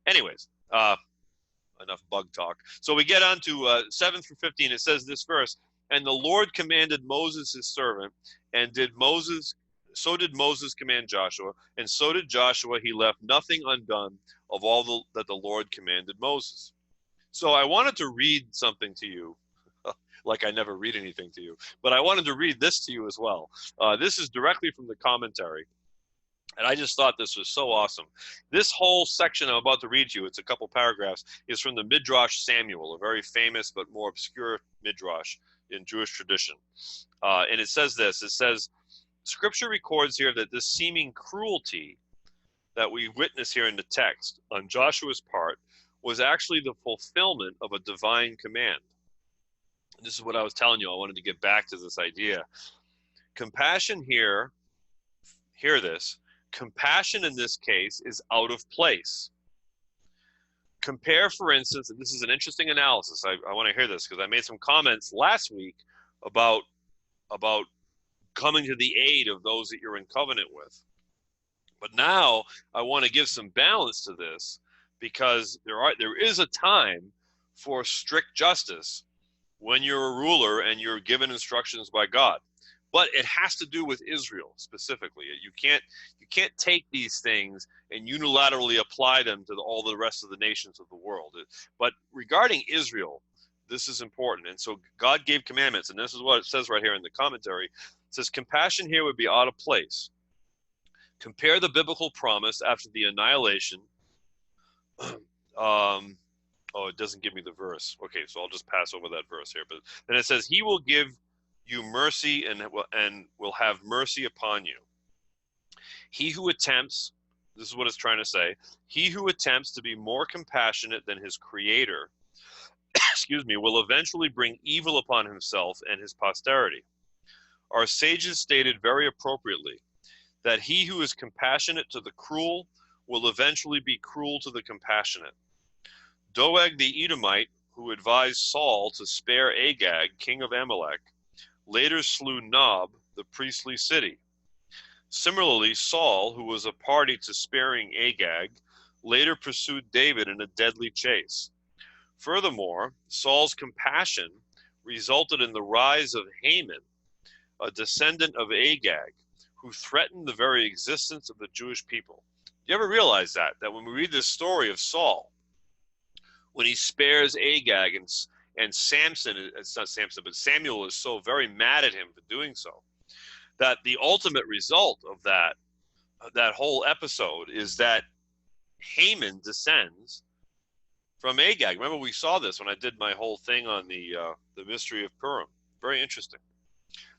Anyways, enough bug talk. So we get on to 7 through 15. It says this verse, and the Lord commanded Moses his servant, so did Moses command Joshua, and so did Joshua. He left nothing undone of all that the Lord commanded Moses. So I wanted to read something to you, like I never read anything to you, but I wanted to read this to you as well. This is directly from the commentary, and I just thought this was so awesome. This whole section I'm about to read to you, it's a couple paragraphs, is from the Midrash Samuel, a very famous but more obscure Midrash in Jewish tradition. And it says this, it says, Scripture records here that this seeming cruelty that we witness here in the text on Joshua's part was actually the fulfillment of a divine command. And this is what I was telling you. I wanted to get back to this idea. Compassion here, hear this, compassion in this case is out of place. Compare, for instance, and this is an interesting analysis. I want to hear this because I made some comments last week about coming to the aid of those that you're in covenant with. But now I want to give some balance to this, because there is a time for strict justice when you're a ruler and you're given instructions by God. But it has to do with Israel specifically. You can't take these things and unilaterally apply them to all the rest of the nations of the world. But regarding Israel, this is important. And so God gave commandments, and this is what it says right here in the commentary. It says, compassion here would be out of place. Compare the biblical promise after the annihilation. It doesn't give me the verse. Okay, so I'll just pass over that verse here. But then it says, he will give you mercy and will have mercy upon you. He who attempts, this is what it's trying to say, he who attempts to be more compassionate than his creator, will eventually bring evil upon himself and his posterity. Our sages stated very appropriately that he who is compassionate to the cruel will eventually be cruel to the compassionate. Doeg the Edomite, who advised Saul to spare Agag, king of Amalek, later slew Nob, the priestly city. Similarly, Saul, who was a party to sparing Agag, later pursued David in a deadly chase. Furthermore, Saul's compassion resulted in the rise of Haman, a descendant of Agag, who threatened the very existence of the Jewish people. Do you ever realize that when we read this story of Saul, when he spares Agag and Samson, it's not Samson, but Samuel is so very mad at him for doing so, that the ultimate result of that whole episode is that Haman descends from Agag. Remember, we saw this when I did my whole thing on the mystery of Purim. Very interesting.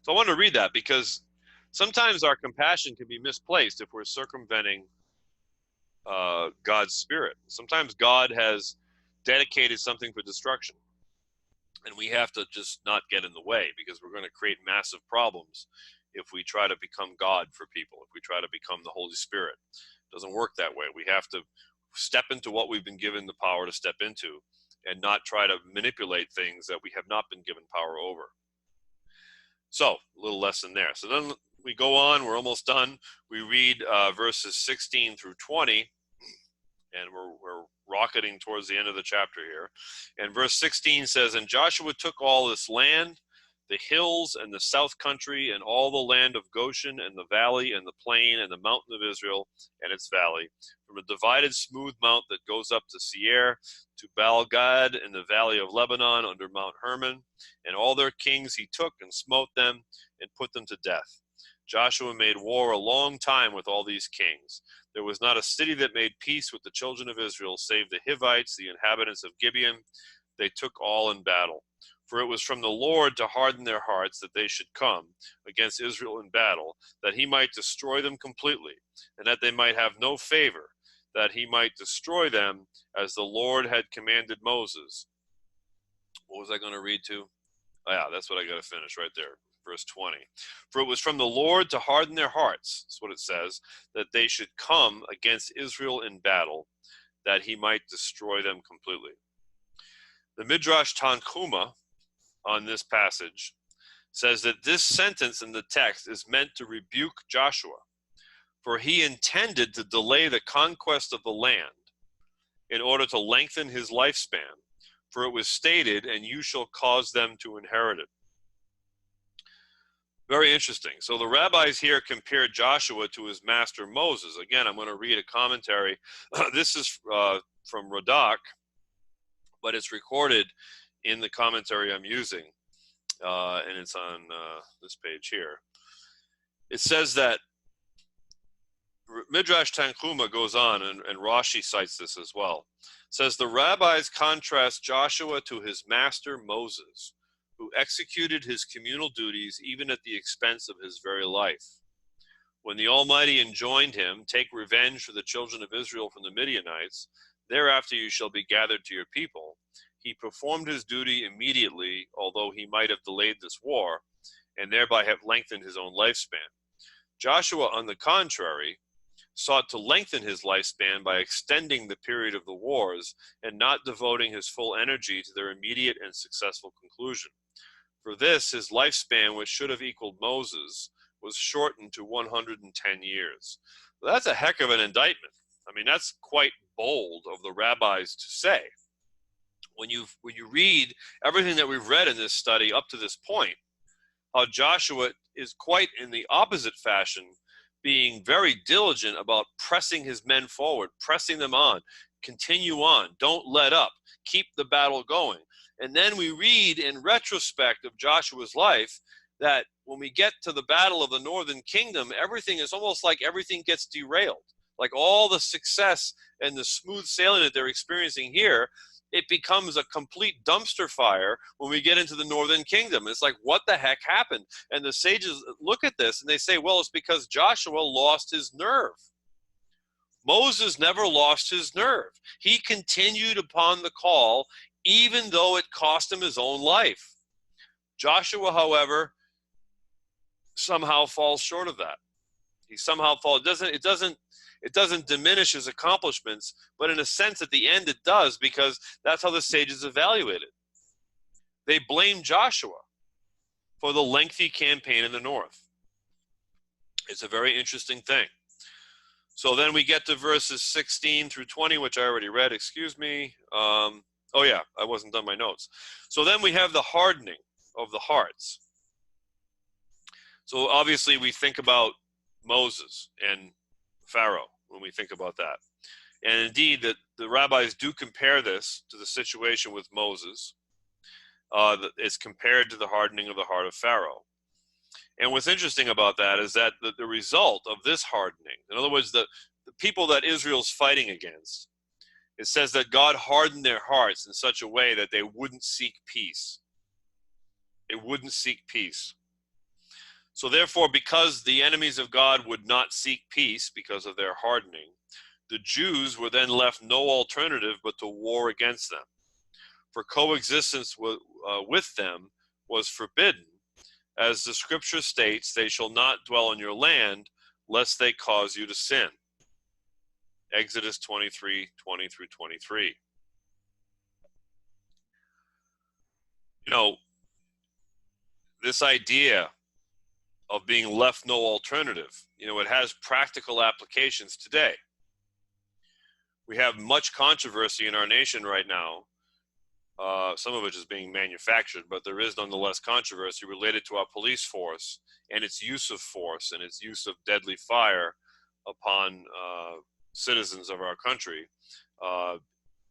So I wanted to read that because sometimes our compassion can be misplaced if we're circumventing God's spirit. Sometimes God has dedicated something for destruction, and we have to just not get in the way, because we're going to create massive problems if we try to become God for people, if we try to become the Holy Spirit. It doesn't work that way. We have to step into what we've been given the power to step into and not try to manipulate things that we have not been given power over. So, a little lesson there. So then we go on, we're almost done. We read verses 16 through 20, and we're rocketing towards the end of the chapter here. And verse 16 says, "And Joshua took all this land, the hills and the south country, and all the land of Goshen, and the valley, and the plain, and the mountain of Israel, and its valley, from a divided smooth mount that goes up to Seir, to Baal-Gad, in the valley of Lebanon, under Mount Hermon. And all their kings he took, and smote them, and put them to death. Joshua made war a long time with all these kings. There was not a city that made peace with the children of Israel, save the Hivites, the inhabitants of Gibeon. They took all in battle. For it was from the Lord to harden their hearts that they should come against Israel in battle, that he might destroy them completely, and that they might have no favor, that he might destroy them as the Lord had commanded Moses." What was I going to read to? Oh, yeah, that's what I got to finish right there. Verse 20. "For it was from the Lord to harden their hearts," that's what it says, "that they should come against Israel in battle, that he might destroy them completely." The Midrash Tanchuma on this passage says that this sentence in the text is meant to rebuke Joshua, for he intended to delay the conquest of the land in order to lengthen his lifespan, for it was stated, "And you shall cause them to inherit it." Very interesting. So the rabbis here compared Joshua to his master Moses. Again, I'm going to read a commentary. This is from Radak, but it's recorded in the commentary I'm using, and it's on this page here. It says that Midrash Tanchuma goes on, and Rashi cites this as well. It says, "The rabbis contrast Joshua to his master Moses, who executed his communal duties even at the expense of his very life. When the Almighty enjoined him, 'Take revenge for the children of Israel from the Midianites, thereafter you shall be gathered to your people,' he performed his duty immediately, although he might have delayed this war, and thereby have lengthened his own lifespan. Joshua, on the contrary, sought to lengthen his lifespan by extending the period of the wars and not devoting his full energy to their immediate and successful conclusion. For this, his lifespan, which should have equaled Moses, was shortened to 110 years. Well, that's a heck of an indictment. I mean, that's quite bold of the rabbis to say. When you read everything that we've read in this study up to this point, how Joshua is quite in the opposite fashion, being very diligent about pressing his men forward, pressing them on, continue on, don't let up, keep the battle going. And then we read in retrospect of Joshua's life that when we get to the battle of the northern kingdom, everything is almost like everything gets derailed. Like all the success and the smooth sailing that they're experiencing here, it becomes a complete dumpster fire when we get into the northern kingdom. It's like, what the heck happened? And the sages look at this and they say, well, it's because Joshua lost his nerve. Moses never lost his nerve. He continued upon the call, even though it cost him his own life. Joshua, however, somehow falls short of that. He somehow falls. It doesn't diminish his accomplishments, but in a sense at the end it does, because that's how the sages evaluate it. They blame Joshua for the lengthy campaign in the north. It's a very interesting thing. So then we get to verses 16 through 20, which I already read, excuse me. Oh yeah, I wasn't done my notes. So then we have the hardening of the hearts. So obviously we think about Moses and Pharaoh when we think about that. And indeed, the rabbis do compare this to the situation with Moses. It's compared to the hardening of the heart of Pharaoh. And what's interesting about that is that the result of this hardening, in other words, the people that Israel's fighting against, it says that God hardened their hearts in such a way that they wouldn't seek peace. They wouldn't seek peace. So therefore, because the enemies of God would not seek peace because of their hardening, the Jews were then left no alternative but to war against them. For coexistence with them was forbidden, As the scripture states, they shall not dwell in your land, lest they cause you to sin. Exodus 23:20-23. You know, this idea of being left no alternative, it has practical applications today. We have much controversy in our nation right now, some of it is being manufactured, but there is nonetheless controversy related to our police force and its use of force and its use of deadly fire upon citizens of our country,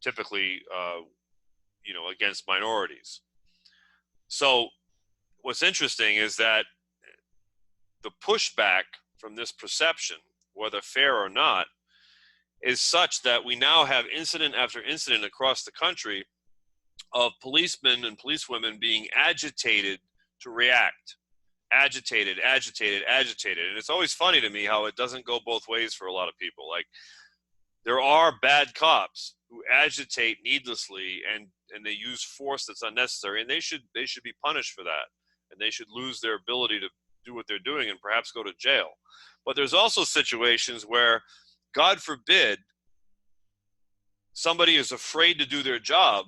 typically, against minorities. So what's interesting is that the pushback from this perception, whether fair or not, is such that we now have incident after incident across the country of policemen and policewomen being agitated to react. Agitated. And it's always funny to me how it doesn't go both ways for a lot of people. Like, there are bad cops who agitate needlessly and they use force that's unnecessary, and they should be punished for that, and they should lose their ability to do what they're doing and perhaps go to jail. But there's also situations where, God forbid, somebody is afraid to do their job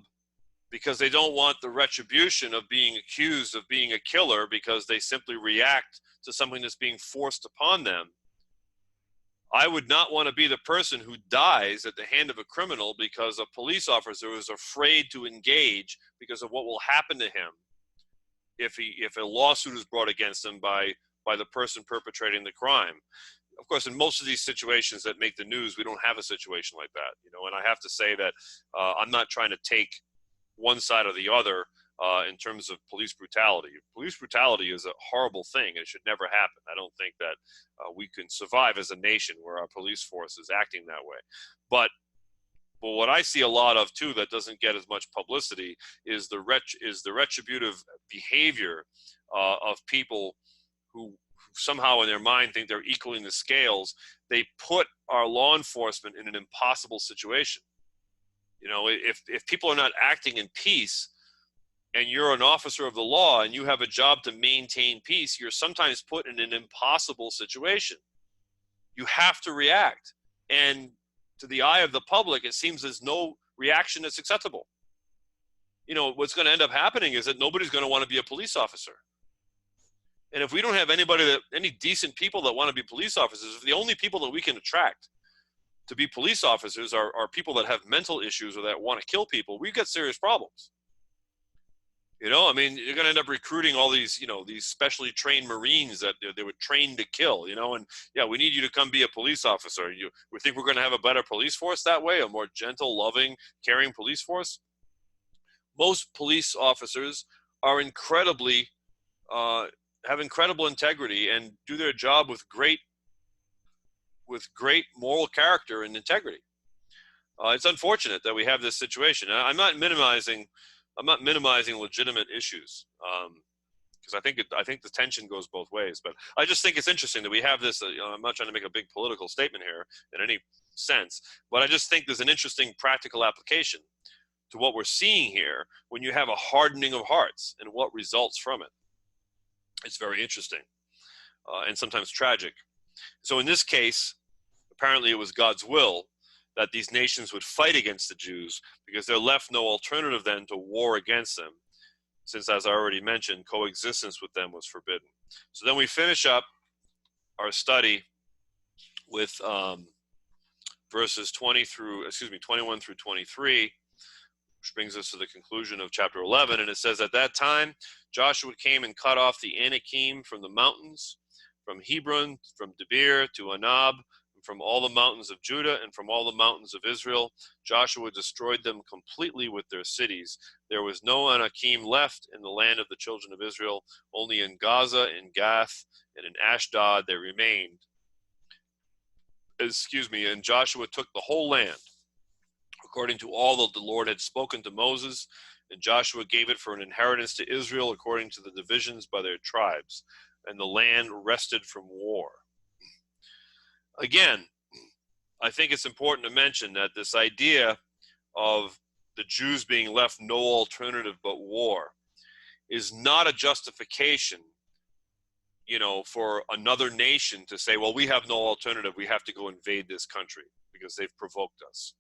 because they don't want the retribution of being accused of being a killer because they simply react to something that's being forced upon them. I would not want to be the person who dies at the hand of a criminal because a police officer is afraid to engage because of what will happen to him if a lawsuit is brought against him by the person perpetrating the crime. Of course, in most of these situations that make the news, we don't have a situation like that, and I have to say that I'm not trying to take one side or the other in terms of police brutality. Police brutality is a horrible thing. It should never happen. I don't think that we can survive as a nation where our police force is acting that way. But what I see a lot of too that doesn't get as much publicity is the retributive behavior of people who somehow in their mind think they're equaling the scales. They put our law enforcement in an impossible situation. If people are not acting in peace and you're an officer of the law and you have a job to maintain peace, you're sometimes put in an impossible situation. You have to react. And to the eye of the public, it seems there's no reaction that's acceptable. What's going to end up happening is that nobody's going to want to be a police officer. And if we don't have any decent people that want to be police officers, if the only people that we can attract to be police officers are people that have mental issues or that want to kill people, we've got serious problems. You're going to end up recruiting all these, these specially trained Marines that they were trained to kill, and yeah, we need you to come be a police officer. We think we're going to have a better police force that way, a more gentle, loving, caring police force. Most police officers are have incredible integrity and do their job with great moral character and integrity. It's unfortunate that we have this situation. I'm not minimizing legitimate issues because I think the tension goes both ways. But I just think it's interesting that we have this. I'm not trying to make a big political statement here in any sense, but I just think there's an interesting practical application to what we're seeing here when you have a hardening of hearts and what results from it. It's very interesting and sometimes tragic. So in this case, apparently it was God's will that these nations would fight against the Jews because there left no alternative then to war against them, since, as I already mentioned, coexistence with them was forbidden. So then we finish up our study with verses 21 through 23, which brings us to the conclusion of chapter 11. And it says, at that time, Joshua came and cut off the Anakim from the mountains, from Hebron, from Debir to Anab, from all the mountains of Judah and from all the mountains of Israel. Joshua destroyed them completely with their cities. There was no Anakim left in the land of the children of Israel. Only in Gaza, in Gath, and in Ashdod they remained. And Joshua took the whole land, according to all that the Lord had spoken to Moses, and Joshua gave it for an inheritance to Israel according to the divisions by their tribes, and the land rested from war. Again, I think it's important to mention that this idea of the Jews being left no alternative but war is not a justification for another nation to say, well, we have no alternative. We have to go invade this country because they've provoked us.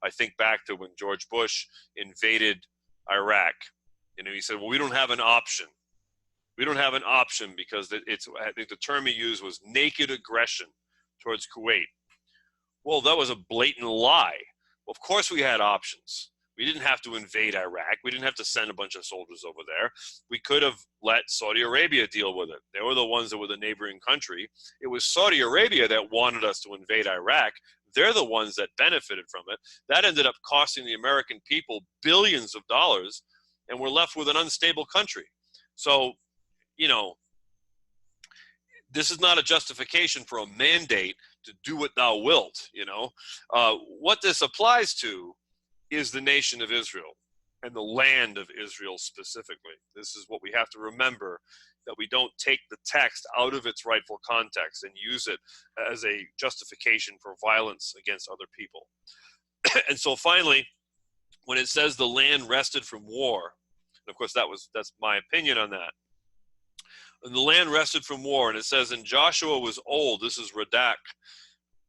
I think back to when George Bush invaded Iraq. He said, well, we don't have an option. We don't have an option because I think the term he used was naked aggression towards Kuwait. Well, that was a blatant lie. Well, of course we had options. We didn't have to invade Iraq. We didn't have to send a bunch of soldiers over there. We could have let Saudi Arabia deal with it. They were the ones that were the neighboring country. It was Saudi Arabia that wanted us to invade Iraq. They're the ones that benefited from it. That ended up costing the American people billions of dollars, and we're left with an unstable country. So, this is not a justification for a mandate to do what thou wilt. What this applies to is the nation of Israel and the land of Israel specifically. This is what we have to remember, that we don't take the text out of its rightful context and use it as a justification for violence against other people. And so finally, when it says the land rested from war, and of course that's my opinion on that, and the land rested from war, and it says, and Joshua was old. This is Radak.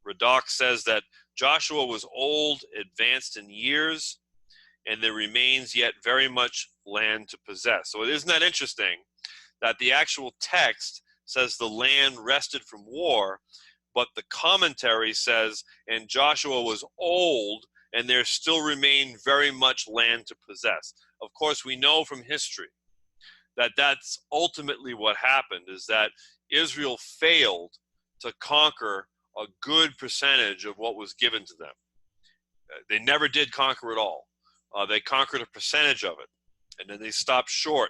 Radak says that Joshua was old, advanced in years, and there remains yet very much land to possess. So isn't that interesting that the actual text says the land rested from war, but the commentary says, and Joshua was old, and there still remained very much land to possess. Of course, we know from history that that's ultimately what happened, is that Israel failed to conquer a good percentage of what was given to them. They never did conquer it all. They conquered a percentage of it, and then they stopped short.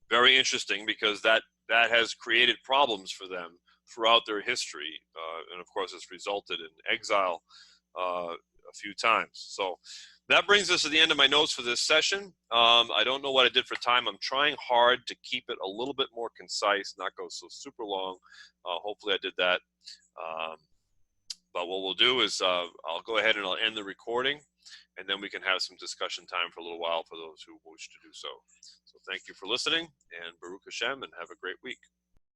Very interesting, because that has created problems for them throughout their history, and of course it's resulted in exile a few times. So that brings us to the end of my notes for this session. I don't know what I did for time. I'm trying hard to keep it a little bit more concise, not go so super long. Hopefully I did that. But what we'll do is I'll go ahead and I'll end the recording, and then we can have some discussion time for a little while for those who wish to do so. So thank you for listening, and Baruch Hashem, and have a great week.